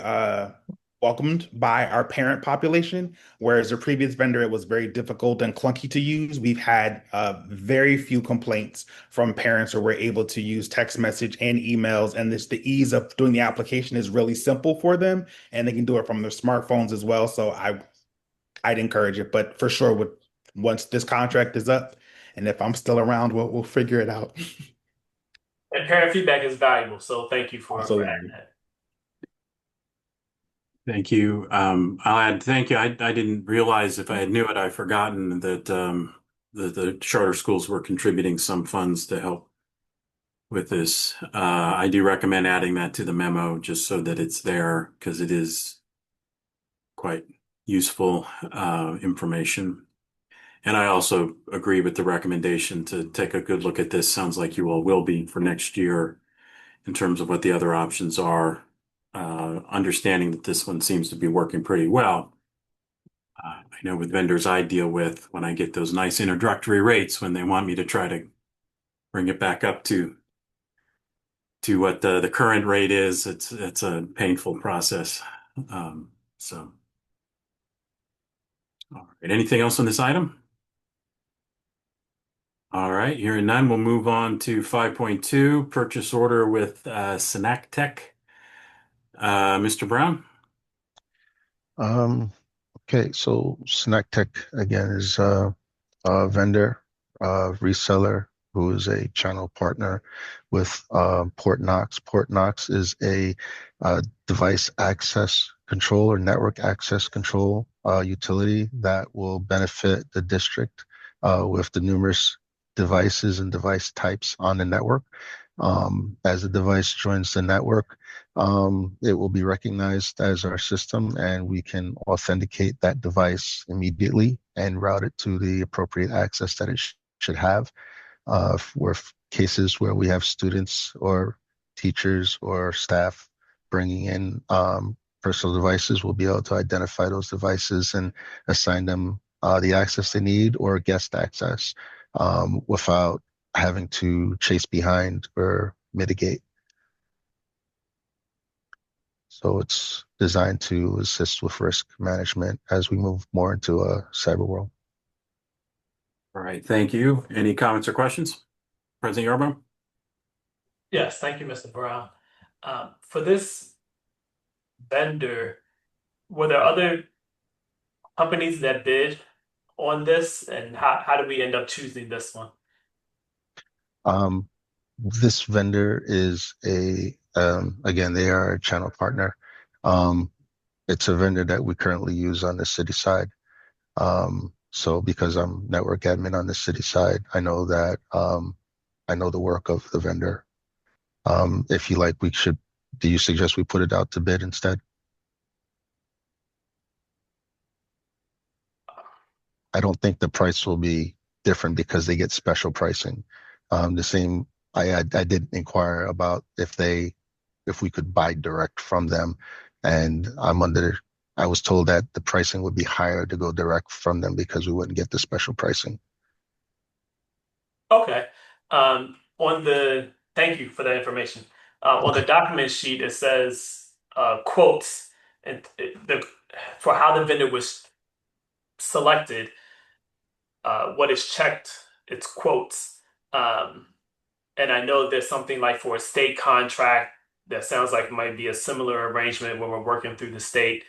welcomed by our parent population, whereas the previous vendor, it was very difficult and clunky to use. We've had very few complaints from parents where we're able to use text message and emails, and the ease of doing the application is really simple for them, and they can do it from their smartphones as well. So I'd encourage it, but for sure, once this contract is up, and if I'm still around, we'll figure it out. And parent feedback is valuable, so thank you for adding that. Thank you. I'll add, thank you. I didn't realize, if I had knew it, I'd forgotten that the charter schools were contributing some funds to help with this. I do recommend adding that to the memo just so that it's there, because it is quite useful information. And I also agree with the recommendation to take a good look at this. Sounds like you all will be for next year in terms of what the other options are, understanding that this one seems to be working pretty well. I know with vendors I deal with, when I get those nice introductory rates, when they want me to try to bring it back up to what the current rate is, it's a painful process. So, all right. Anything else on this item? All right, hearing none, we'll move on to 5.2, purchase order with Synactech. Mr. Brown? Okay, so Synactech again is a vendor, reseller who is a channel partner with Port-Knox. Port-Knox is a device access control or network access control utility that will benefit the district with the numerous devices and device types on the network. As a device joins the network, it will be recognized as our system, and we can authenticate that device immediately and route it to the appropriate access that it should have. For cases where we have students or teachers or staff bringing in personal devices, we'll be able to identify those devices and assign them the access they need or guest access without having to chase behind or mitigate. So it's designed to assist with risk management as we move more into a cyber world. All right, thank you. Any comments or questions? President Yarborough? Yes, thank you, Mr. Brown. For this vendor, were there other companies that bid on this, and how did we end up choosing this one? This vendor is again, they are a channel partner. It's a vendor that we currently use on the city side. So because I'm network admin on the city side, I know that I know the work of the vendor. If you like, do you suggest we put it out to bid instead? I don't think the price will be different because they get special pricing. The same, I did inquire about if we could buy direct from them, and I was told that the pricing would be higher to go direct from them because we wouldn't get the special pricing. Okay. Thank you for that information. On the Okay. document sheet, it says quotes and for how the vendor was selected. What is checked, it's quotes. Um, and I know there's something like for a state contract that sounds like it might be a similar arrangement when we're working through the state.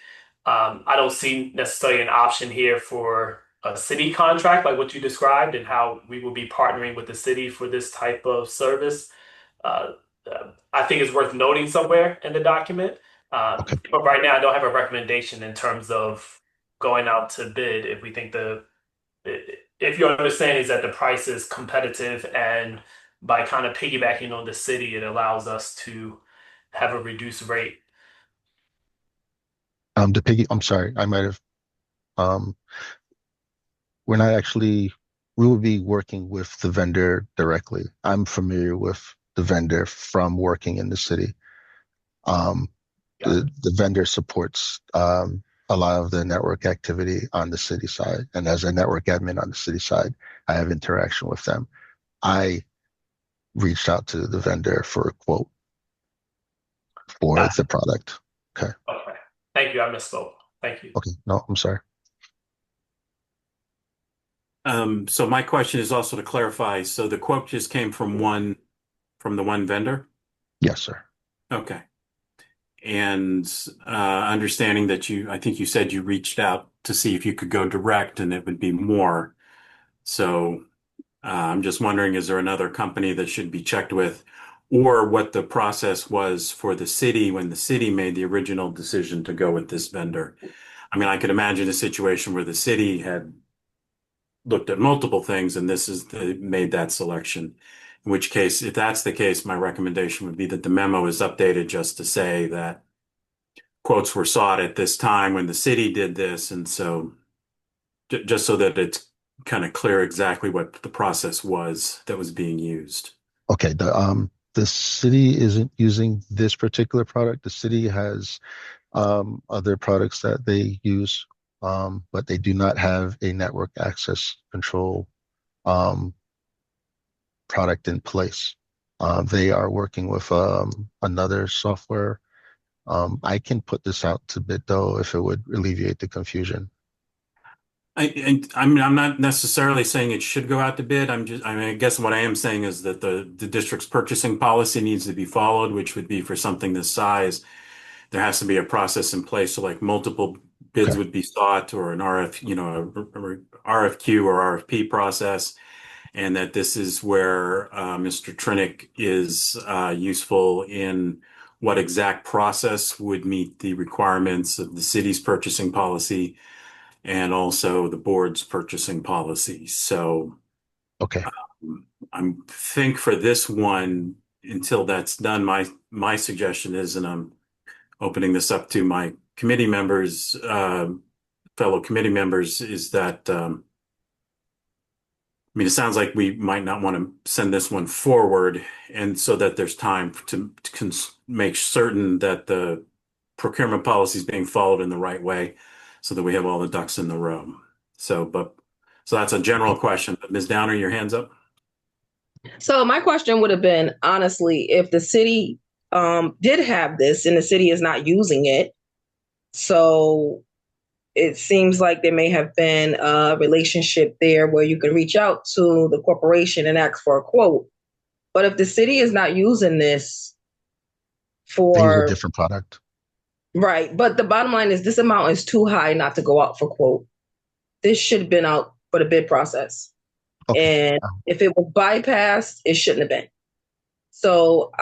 I don't see necessarily an option here for a city contract like what you described and how we will be partnering with the city for this type of service. Uh, I think it's worth noting somewhere in the document. Okay. But right now, I don't have a recommendation in terms of going out to bid if we think if your understanding is that the price is competitive and by kind of piggybacking on the city, it allows us to have a reduced rate. I'm sorry, I might have, um, we're not actually, we will be working with the vendor directly. I'm familiar with the vendor from working in the city. Um, the vendor supports a lot of the network activity on the city side. And as a network admin on the city side, I have interaction with them. I reached out to the vendor for a quote for the product. Okay. Okay. Thank you. I misspoke. Thank you. Okay. No, I'm sorry. So my question is also to clarify. So the quote just came from the one vendor? Yes, sir. Okay. And understanding that I think you said you reached out to see if you could go direct and it would be more. So I'm just wondering, is there another company that should be checked with, or what the process was for the city when the city made the original decision to go with this vendor? I mean, I could imagine a situation where the city had looked at multiple things and made that selection. In which case, if that's the case, my recommendation would be that the memo is updated just to say that quotes were sought at this time when the city did this. And so just so that it's kind of clear exactly what the process was that was being used. Okay. The city isn't using this particular product. The city has other products that they use, but they do not have a network access control product in place. They are working with another software. I can put this out to bid though if it would alleviate the confusion. I mean, I'm not necessarily saying it should go out to bid. I guess what I am saying is that the district's purchasing policy needs to be followed, which would be for something this size. There has to be a process in place. So like multiple bids Okay. would be sought or an RFQ or RFP process. And that this is where Mr. Trinick is useful in what exact process would meet the requirements of the city's purchasing policy and also the board's purchasing policy. So Okay. I think for this one, until that's done, my suggestion is, and I'm opening this up to my committee members, fellow committee members, is that I mean, it sounds like we might not want to send this one forward, and so that there's time to make certain that the procurement policy is being followed in the right way, so that we have all the ducks in the row. So that's a general question. But Ms. Downer, your hand's up. So my question would have been, honestly, if the city did have this and the city is not using it, so it seems like there may have been a relationship there where you can reach out to the corporation and ask for a quote. But if the city is not using this They use a for, different product. right, but the bottom line is this amount is too high not to go out for quote. This should have been out for the bid process. Okay. And if it was bypassed, it shouldn't have been. So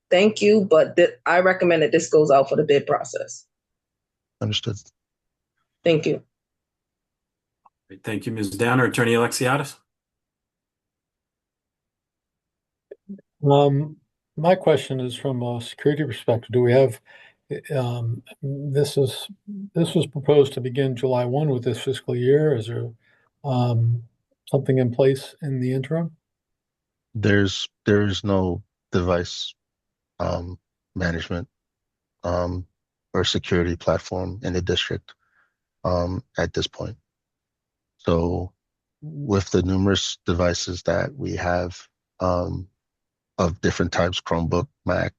thank you, but I recommend that this goes out for the bid process. Understood. Thank you. Great, thank you, Ms. Downer. Attorney Alexiadis? My question is from a security perspective. Do we have, this was proposed to begin July 1 with this fiscal year. Is there something in place in the interim? There's no device management or security platform in the district at this point. So with the numerous devices that we have of different types, Chromebook, Mac,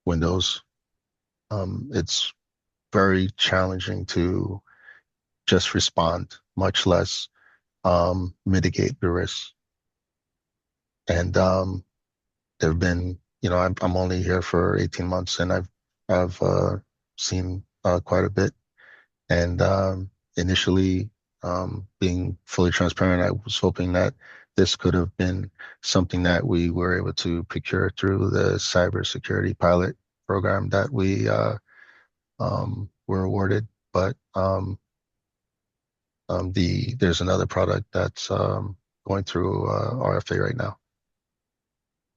Windows, it's very challenging to just respond, much less mitigate the risks. And there have been, I'm only here for 18 months and I've seen quite a bit. And initially, being fully transparent, I was hoping that this could have been something that we were able to procure through the cybersecurity pilot program that we were awarded. But there's another product that's going through RFA right now.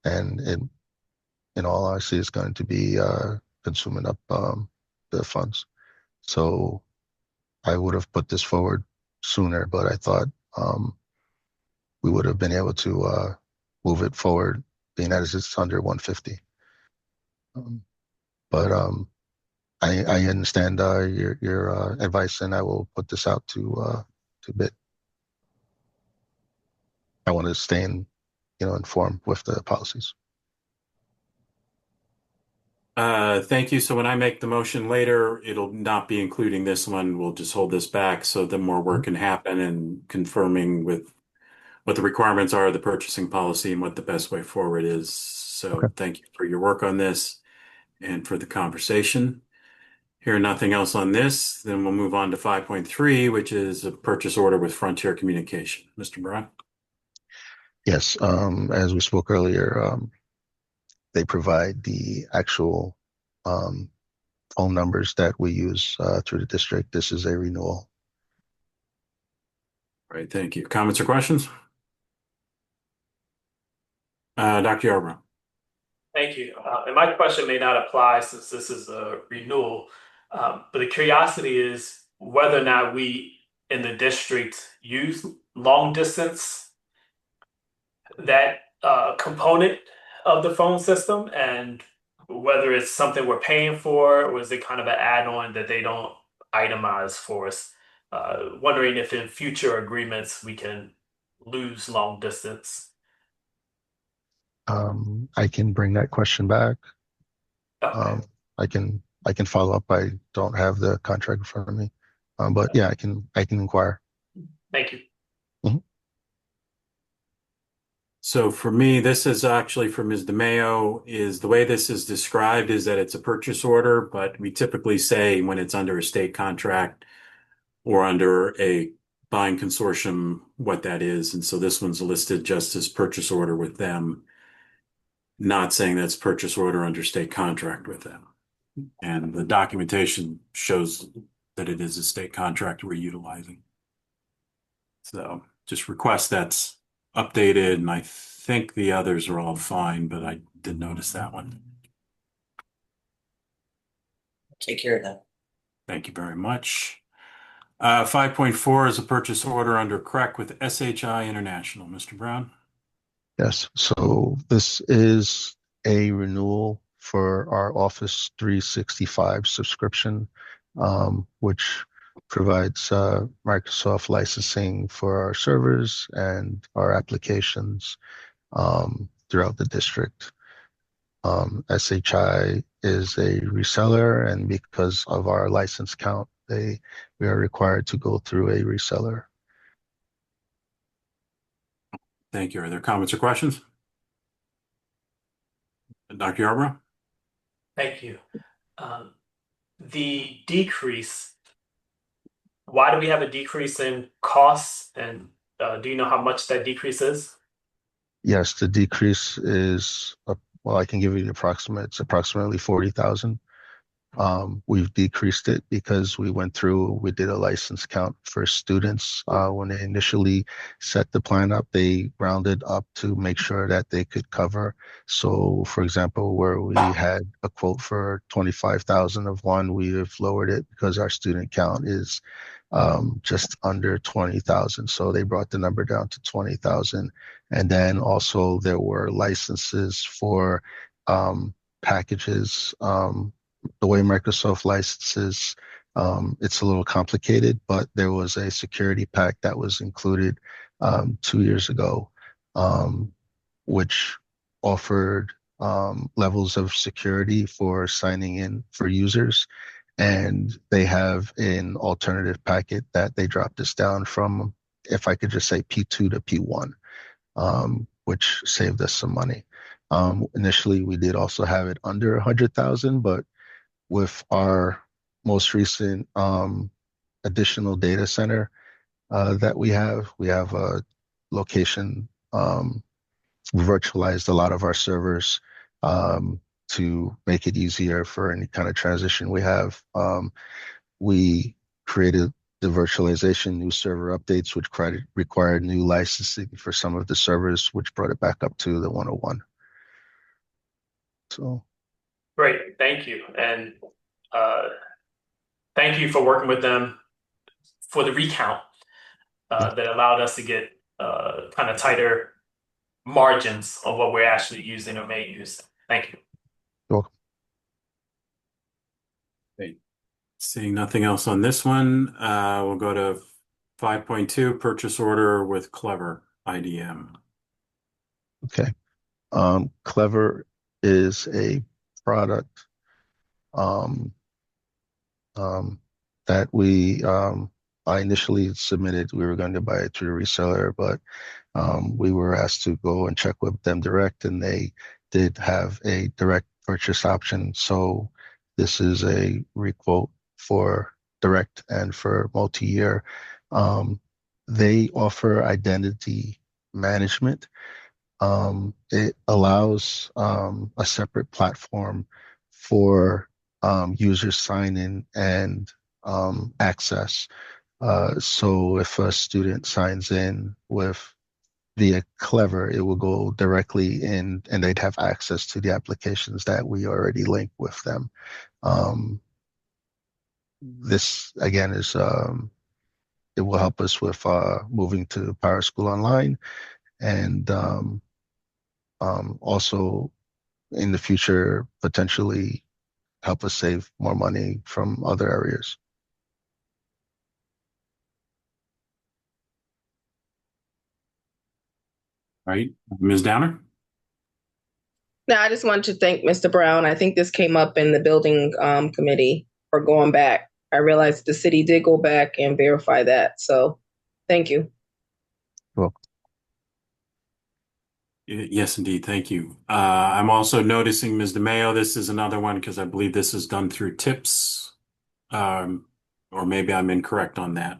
And in all honesty, it's going to be consuming up the funds. So I would have put this forward sooner, but I thought we would have been able to move it forward, being as it's under 150. But I understand your advice, and I will put this out to bid. I want to stay informed with the policies. Thank you. So when I make the motion later, it'll not be including this one. We'll just hold this back so that more work can happen and confirming with what the requirements are of the purchasing policy and what the best way forward is. So Okay. Thank you for your work on this and for the conversation. Hearing nothing else on this, then we'll move on to 5.3, which is a purchase order with Frontier Communication. Mr. Brown? Yes, as we spoke earlier, they provide the actual phone numbers that we use through the district. This is a renewal. Right, thank you. Comments or questions? Dr. Yarbrough. Thank you. And my question may not apply since this is a renewal, but the curiosity is whether or not we in the district use long distance, that component of the phone system, and whether it's something we're paying for or is it kind of an add-on that they don't itemize for us. Wondering if in future agreements we can lose long distance. I can bring that question back. Okay. I can follow up. I don't have the contract in front of me, but yeah, I can inquire. Thank you. So for me, this is actually for Ms. DeMayo, is the way this is described is that it's a purchase order, but we typically say when it's under a state contract or under a buying consortium, what that is. And so this one's listed just as purchase order with them, not saying that's purchase order under state contract with them. And the documentation shows that it is a state contract we're utilizing. So just request that's updated, and I think the others are all fine, but I did notice that one. Take care of that. Thank you very much. 5.4 is a purchase order under CREC with SHI International. Mr. Brown? Yes, so this is a renewal for our Office 365 subscription, which provides Microsoft licensing for our servers and our applications throughout the district. SHI is a reseller, and because of our license count, we are required to go through a reseller. Thank you. Are there comments or questions? Dr. Yarbrough? Thank you. The decrease, why do we have a decrease in costs? And do you know how much that decrease is? Yes, the decrease is, well, I can give you the approximate. It's approximately 40,000. We've decreased it because we did a license count for students. When they initially set the plan up, they rounded up to make sure that they could cover. So, for example, where we had a quote for 25,000 of one, we have lowered it because our student count is just under 20,000. So they brought the number down to 20,000. And then also there were licenses for packages. The way Microsoft licenses, it's a little complicated, but there was a security pack that was included 2 years ago, which offered levels of security for signing in for users. And they have an alternative packet that they dropped us down from, if I could just say P2 to P1, which saved us some money. Initially, we did also have it under 100,000, but with our most recent additional data center that we have a location. We virtualized a lot of our servers to make it easier for any kind of transition we have. We created the virtualization, new server updates, which required new licensing for some of the servers, which brought it back up to the 101. So. Great, thank you. And thank you for working with them for the recount that allowed us to get kind of tighter margins of what we're actually using or may use. Thank you. You're welcome. Okay. Seeing nothing else on this one, we'll go to 5.2, purchase order with Clever IDM. Okay. Clever is a product that I initially submitted. We were going to buy it through a reseller, but we were asked to go and check with them direct, and they did have a direct purchase option. So this is a requote for direct and for multi-year. They offer identity management. It allows a separate platform for user sign-in and access. So if a student signs in via Clever, it will go directly in and they'd have access to the applications that we already link with them. This again is it will help us with moving to Power School Online, and also in the future potentially help us save more money from other areas. All right, Ms. Downer? No, I just wanted to thank Mr. Brown. I think this came up in the building committee for going back. I realized the city did go back and verify that. So thank you. Well, yes, indeed. Thank you. I'm also noticing, Ms. DeMayo, this is another one because I believe this is done through TIPS, or maybe I'm incorrect on that.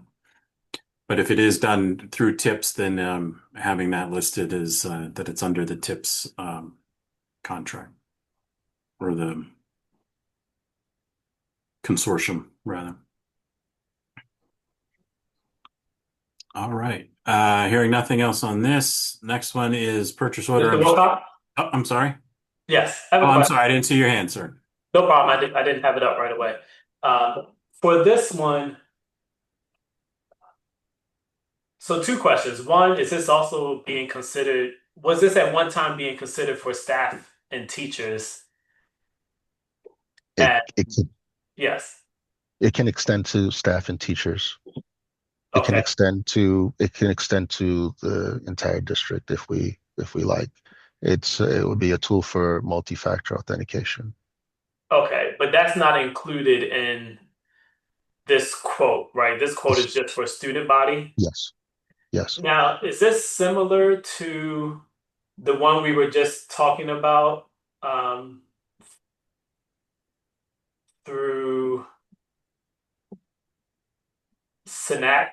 But if it is done through TIPS, then having that listed is that it's under the TIPS contract, or the consortium, rather. All right. Hearing nothing else on this, next one is purchase order. Mr. Wilcox? Oh, I'm sorry. Yes. I have a I'm question. sorry. I didn't see your hand, sir. No problem. I didn't have it up right away. For this one, so two questions. One, is this also being considered, was this at one time being considered for staff and teachers? Yes. It can extend to staff and teachers. It Okay. can extend to the entire district if we like. It would be a tool for multi-factor authentication. Okay, but that's not included in this quote, right? This quote is just for student body. Yes. Yes. Now, is this similar to the one we were just talking about through Synat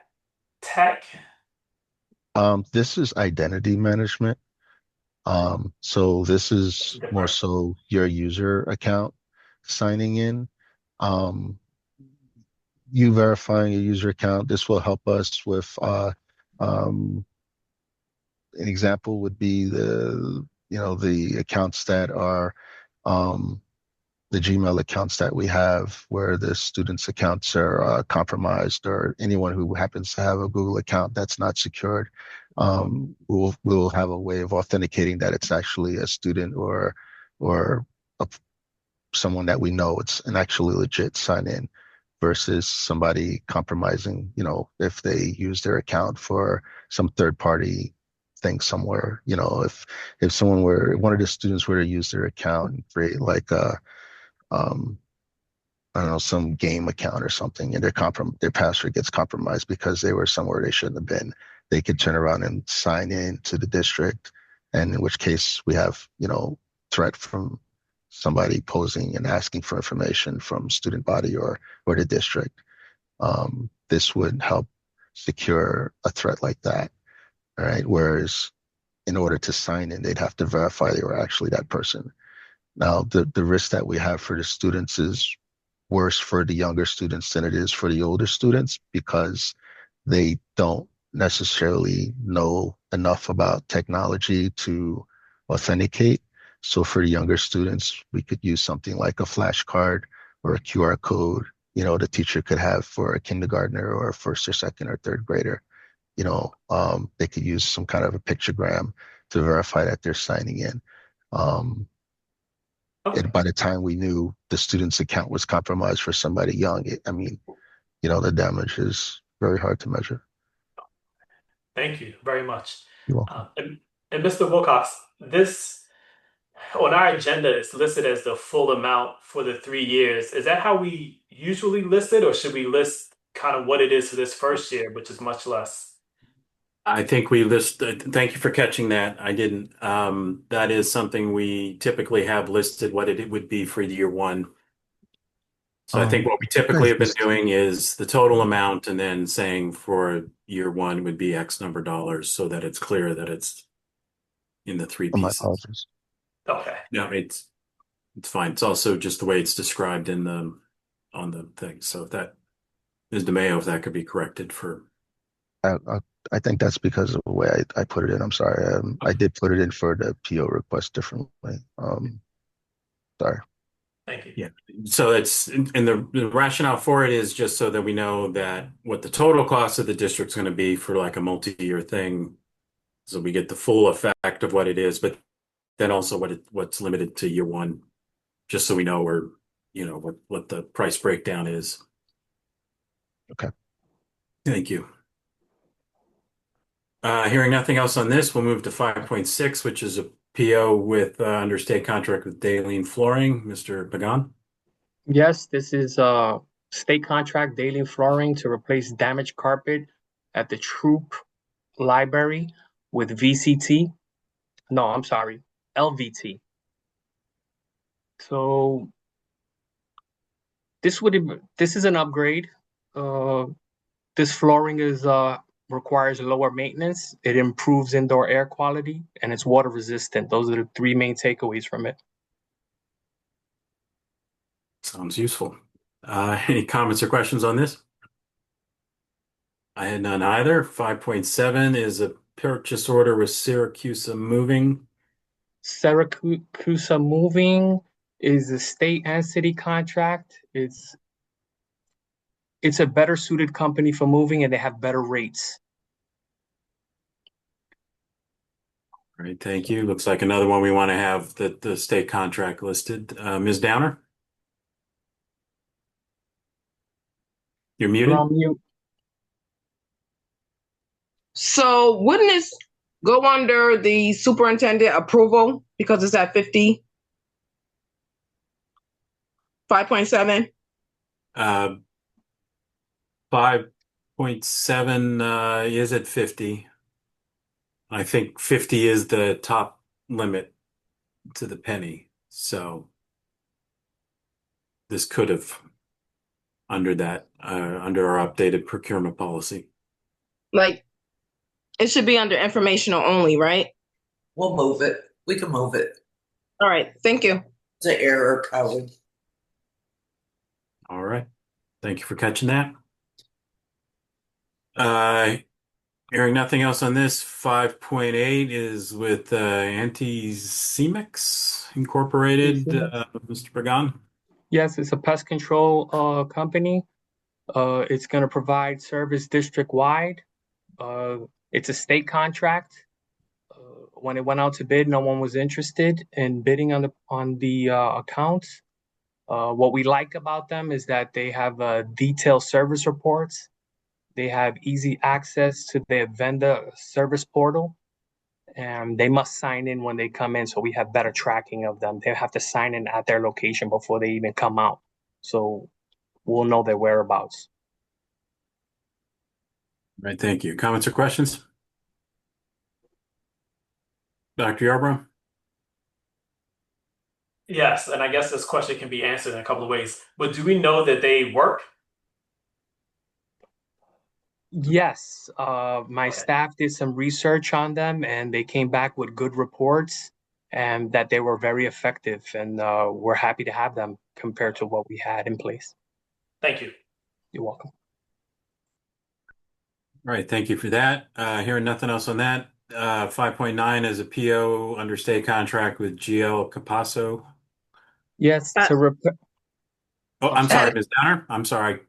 Tech? This is identity management. So this is more so your user account signing in. You verifying a user account, this will help us with an example would be the accounts that are the Gmail accounts that we have where the students' accounts are compromised, or anyone who happens to have a Google account that's not secured. We'll have a way of authenticating that it's actually a student or a, someone that we know it's an actually legit sign in versus somebody compromising, if they use their account for some third party thing somewhere. If one of the students were to use their account and create like a I don't know, some game account or something, and their password gets compromised because they were somewhere they shouldn't have been, they could turn around and sign in to the district, and in which case we have, threat from somebody posing and asking for information from student body or the district. This would help secure a threat like that. All right. Whereas in order to sign in, they'd have to verify they were actually that person. Now, the risk that we have for the students is worse for the younger students than it is for the older students because they don't necessarily know enough about technology to authenticate. So for the younger students, we could use something like a flashcard or a QR code, the teacher could have for a kindergartner or a first or second or third grader. They could use some kind of a pictogram to verify that they're signing in. And by the time we knew the student's account was compromised for somebody young, the damage is very hard to measure. Thank you very much. You're welcome. And Mr. Wilcox, this on our agenda is listed as the full amount for the 3 years. Is that how we usually list it, or should we list kind of what it is for this first year, which is much less? I think we list, thank you for catching that. I didn't. That is something we typically have listed what it would be for year one. So I think what we typically have been doing is the total amount and then saying for year one would be X number of dollars so that it's clear that it's in the three My pieces. apologies. Okay. No, it's fine. It's also just the way it's described on the thing. So if that, Ms. DeMayo, if that could be corrected for. I think that's because of the way I put it in. I'm sorry. I did put it in for the PO request differently. Sorry. Thank you. Yeah. So it's, and the rationale for it is just so that we know that what the total cost of the district's going to be for like a multi-year thing. So we get the full effect of what it is, but then also what's limited to year one, just so we know where, what the price breakdown is. Okay. Thank you. Hearing nothing else on this, we'll move to 5.6, which is a PO with under state contract with Daleen Flooring. Mr. Pagan. Yes, this is a state contract, Daily Flooring, to replace damaged carpet at the Troop Library with VCT. No, I'm sorry, LVT. So this is an upgrade. This flooring requires lower maintenance. It improves indoor air quality, and it's water resistant. Those are the three main takeaways from it. Sounds useful. Any comments or questions on this? I had none either. 5.7 is a purchase order with Syracuse Moving. Syracuse Moving is a state and city contract. It's a better suited company for moving, and they have better rates. All right, thank you. Looks like another one we want to have the state contract listed. Ms. Downer? You're muted. You're on mute. So wouldn't this go under the superintendent approval because it's at 50? 5.7? 5.7 is at 50. I think 50 is the top limit to the penny. So this could have under that, under our updated procurement policy. Like, it should be under informational only, right? We'll move it. We can move it. All right, thank you. It's an error, probably. All right. Thank you for catching that. Uh, Hearing nothing else on this, 5.8 is with Anticimex Incorporated. Mr. Pagan. Yes, it's a pest control company. It's going to provide service district wide. It's a state contract. When it went out to bid, no one was interested in bidding on the accounts. What we like about them is that they have detailed service reports. They have easy access to their vendor service portal, and they must sign in when they come in, so we have better tracking of them. They have to sign in at their location before they even come out, so we'll know their whereabouts. All right, thank you. Comments or questions? Dr. Yarbrough? Yes, and I guess this question can be answered in a couple of ways. But do we know that they work? Yes, my staff did some research on them, and they came back with good reports and that they were very effective, and we're happy to have them compared to what we had in place. Thank you. You're welcome. All right, thank you for that. Hearing nothing else on that. 5.9 is a PO under state contract with GL Capasso. Yes, Oh, I'm sorry, Ms. Downer. I'm sorry.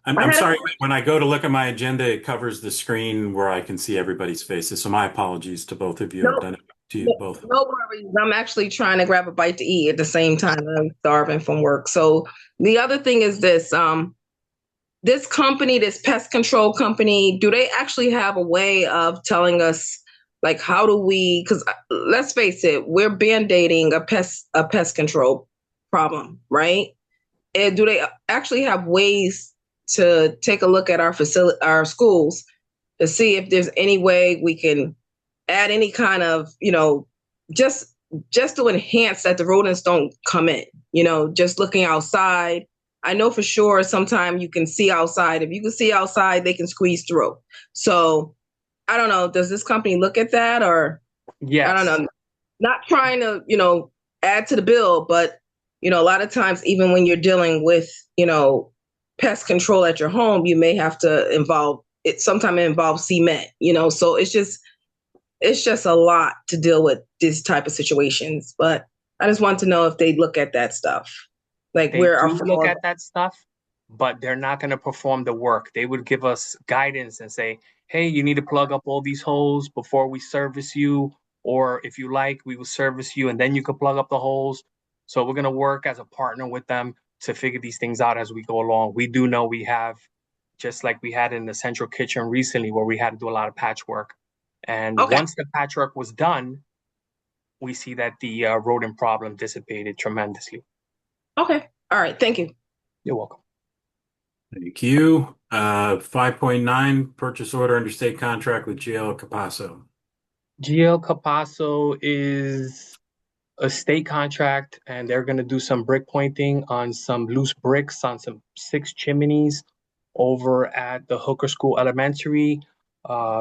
I'm sorry. When I go to look at my agenda, it covers the screen where I can see everybody's faces. So my apologies to both of you. No, I've done it to you both. No worries. I'm actually trying to grab a bite to eat at the same time. I'm starving from work. So the other thing is this, this company, this pest control company, do they actually have a way of telling us, like, how do we, because let's face it, we're band-aiding a pest control problem, right? And do they actually have ways to take a look at our schools to see if there's any way we can add any kind of, just to enhance that the rodents don't come in, just looking outside. I know for sure sometimes you can see outside. If you can see outside, they can squeeze through. So I don't know, does this company look at that, or yes. I don't know, not trying to, add to the bill, but a lot of times, even when you're dealing with, pest control at your home, you may have to involve it. Sometimes it involves cement, so it's just a lot to deal with these type of situations. But I just want to know if they look at that stuff. Like, They where our do look at that stuff, but they're not going to perform the work. They would give us guidance and say, hey, you need to plug up all these holes before we service you. Or if you like, we will service you and then you can plug up the holes. So we're going to work as a partner with them to figure these things out as we go along. We do know we have, just like we had in the central kitchen recently, where we had to do a lot of patchwork. And once the patchwork was done, we see that the rodent problem dissipated tremendously. Okay. All right. Thank you. You're welcome. Thank you. 5.9, purchase order under state contract with GL Capasso. GL Capasso is a state contract, and they're going to do some brick pointing on some loose bricks on some 6 chimneys over at the Hooker School Elementary.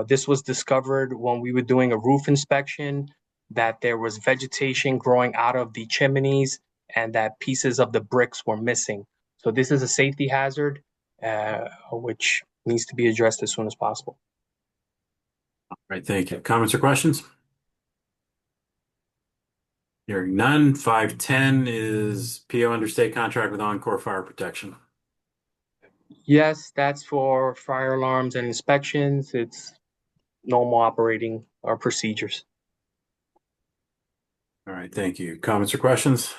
This was discovered when we were doing a roof inspection, that there was vegetation growing out of the chimneys and that pieces of the bricks were missing. So this is a safety hazard, which needs to be addressed as soon as possible. All right, thank you. Comments or questions? Hearing none. 5.10 is PO under state contract with Encore Fire Protection. Yes, that's for fire alarms and inspections. It's normal operating procedures. All right, thank you. Comments or questions?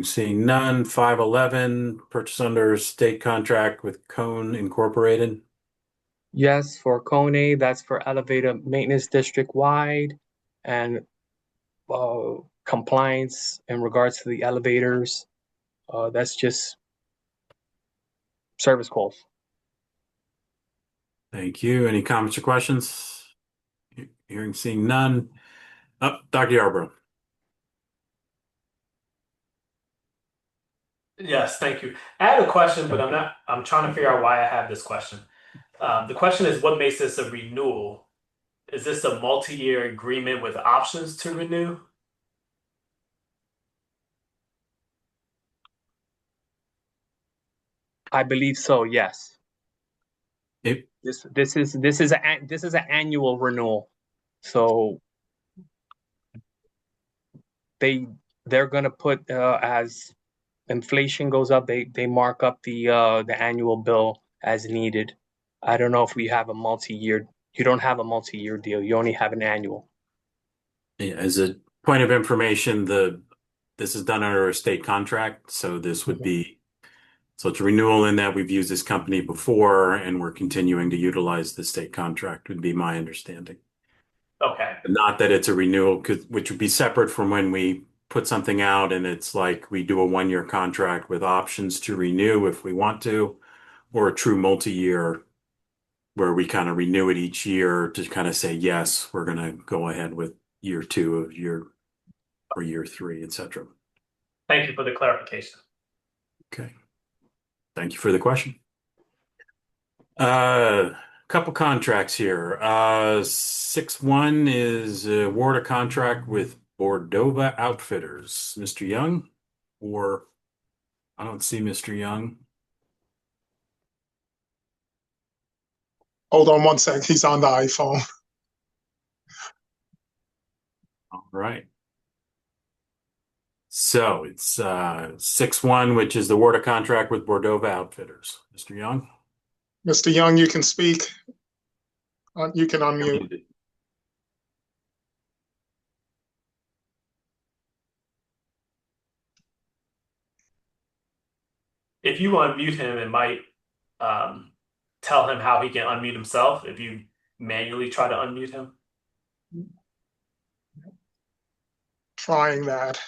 Seeing none. 5.11, purchase under state contract with Cone Incorporated. Yes, for Kone, that's for elevator maintenance district wide and compliance in regards to the elevators. That's just service calls. Thank you. Any comments or questions? Seeing none. Dr. Yarbrough. Yes, thank you. I had a question, but I'm trying to figure out why I have this question. The question is, what makes this a renewal? Is this a multi-year agreement with options to renew? I believe so, yes. It, This is an annual renewal. So they're gonna put as inflation goes up, they mark up the annual bill as needed. I don't know if we have a multi-year. You don't have a multi-year deal. You only have an annual. as a point of information, this is done under a state contract, so this would be so it's a renewal in that we've used this company before, and we're continuing to utilize the state contract, would be my understanding. Okay. Not that it's a renewal, which would be separate from when we put something out and it's like we do a 1-year contract with options to renew if we want to, or a true multi-year where we kind of renew it each year to kind of say, yes, we're going to go ahead with year 2 of year 3, etc. Thank you for the clarification. Okay. Thank you for the question. Couple contracts here. 6-1 is award a contract with Bordova Outfitters. Mr. Young, or I don't see Mr. Young. Hold on one sec. He's on the iPhone. All right. So it's 6-1, which is the award a contract with Bordova Outfitters. Mr. Young? Mr. Young, you can speak. You can unmute. If you unmute him, it might tell him how he can unmute himself if you manually try to unmute him. Trying that.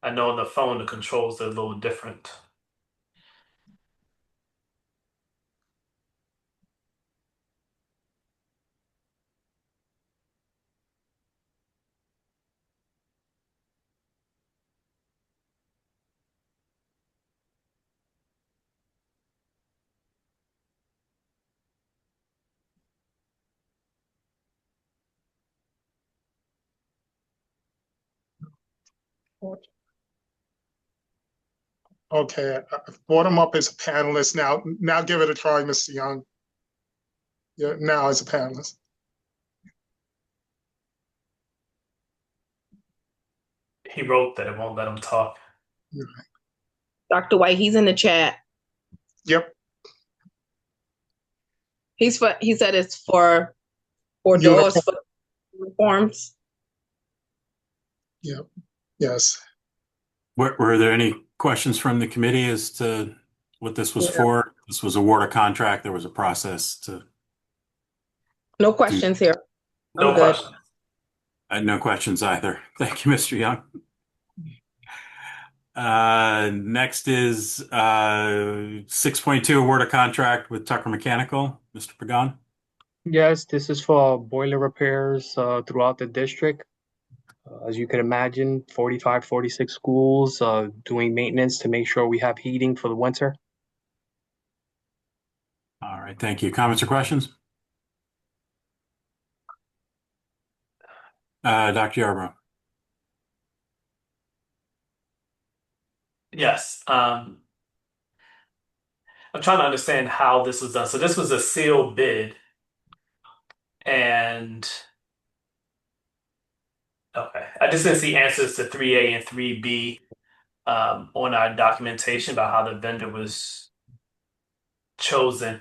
I know on the phone the controls are a little different. Okay, I brought him up as a panelist. Now give it a try, Mr. Young. Yeah, now as a panelist. He wrote that it won't let him talk. Dr. White, he's in the chat. Yep. He said it's for doors for uniforms. Yep. Yes. Were there any questions from the committee as to what this was for? This was award a contract. There was a process to. No questions here. No questions. I had no questions either. Thank you, Mr. Young. Next is 6.2 award a contract with Tucker Mechanical. Mr. Pagan. Yes, this is for boiler repairs throughout the district. As you can imagine, 45, 46 schools doing maintenance to make sure we have heating for the winter. All right, thank you. Comments or questions? Dr. Yarbrough. Yes. I'm trying to understand how this was done. So this was a sealed bid. And okay, I just didn't see answers to 3A and 3B on our documentation about how the vendor was chosen.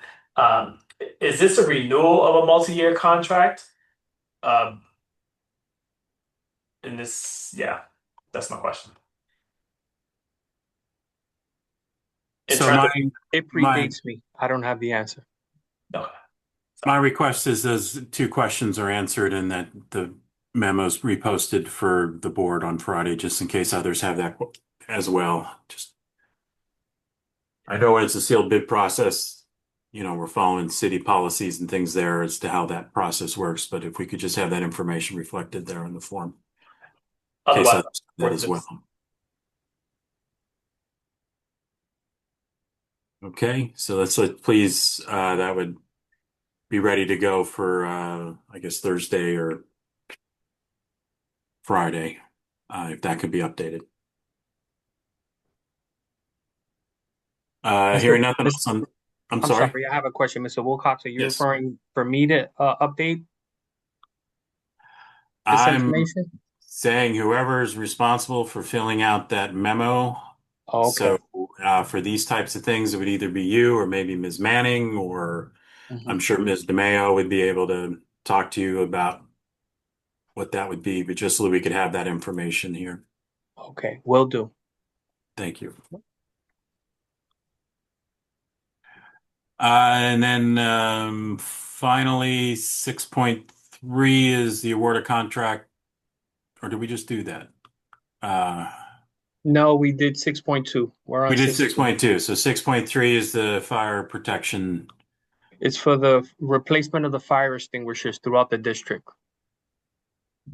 Is this a renewal of a multi-year contract? And this, yeah, that's my question. It predates me. I don't have the answer. Okay. My request is those 2 questions are answered and that the memo's reposted for the board on Friday, just in case others have that as well. I know it's a sealed bid process. You know, we're following city policies and things there as to how that process works. But if we could just have that information reflected there in the form. Otherwise, that as well. Okay, so let's please, that would be ready to go for, I guess, Thursday or Friday, if that could be updated. Hearing nothing else I'm I'm sorry. sorry, I have a question, Mr. Wilcox. Are you Yes. referring for me to update this I'm information? saying whoever's responsible for filling out that memo. Oh, okay. So for these types of things, it would either be you or maybe Ms. Manning, or I'm sure Ms. DeMayo would be able to talk to you about what that would be, but just so that we could have that information here. Okay, will do. Thank you. And then finally, 6.3 is the award of contract, or did we just do that? No, we did 6.2. We're on We did 6.2. 6.2. So 6.3 is the fire protection. It's for the replacement of the fire extinguishers throughout the district.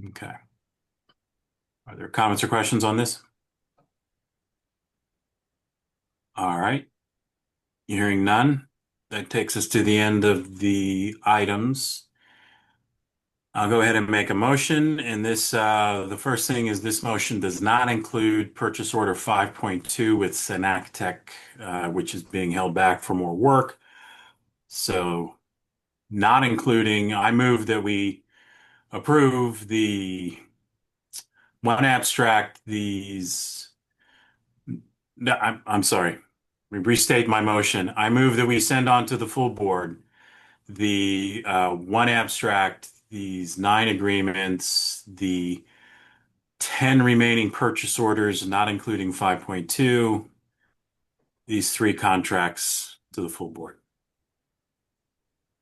Okay. Are there comments or questions on this? All right. Hearing none, that takes us to the end of the items. I'll go ahead and make a motion, and this, the first thing is this motion does not include purchase order 5.2 with Senactech, which is being held back for more work. So not including, I move that we approve the one abstract, these, no, I'm sorry. We restate my motion. I move that we send on to the full board the one abstract, these 9 agreements, the 10 remaining purchase orders, not including 5.2, these 3 contracts to the full board.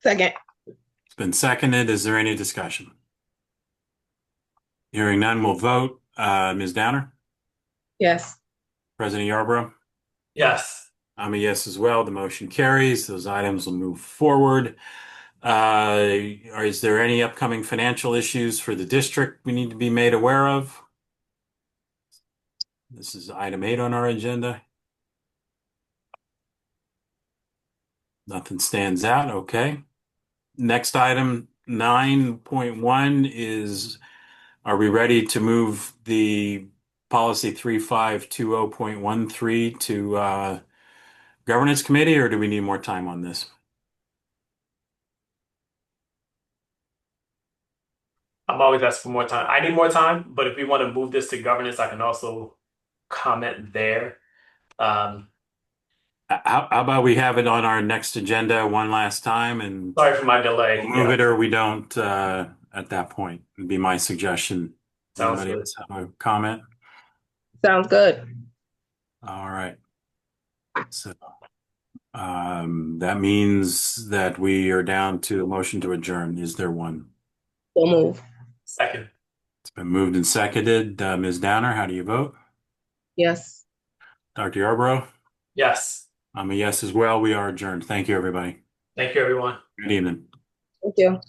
Second. It's been seconded. Is there any discussion? Hearing none, we'll vote. Ms. Downer? Yes. President Yarborough? Yes. I'm a yes as well. The motion carries. Those items will move forward. Is there any upcoming financial issues for the district we need to be made aware of? This is item 8 on our agenda. Nothing stands out. Okay. Next item, 9.1 is, are we ready to move the policy 3520.13 to governance committee, or do we need more time on this? I'm always asking for more time. I need more time, but if we want to move this to governance, I can also comment there. How about we have it on our next agenda one last time, and Sorry for my delay. we'll move it or we don't at that point, would be my suggestion. Sounds Anybody good. else have a comment? Sounds good. All right. So that means that we are down to a motion to adjourn. Is there one? We'll move. Second. It's been moved and seconded. Ms. Downer, how do you vote? Yes. Dr. Yarborough? Yes. I'm a yes as well. We are adjourned. Thank you, everybody. Thank you, everyone. Good evening. Thank you.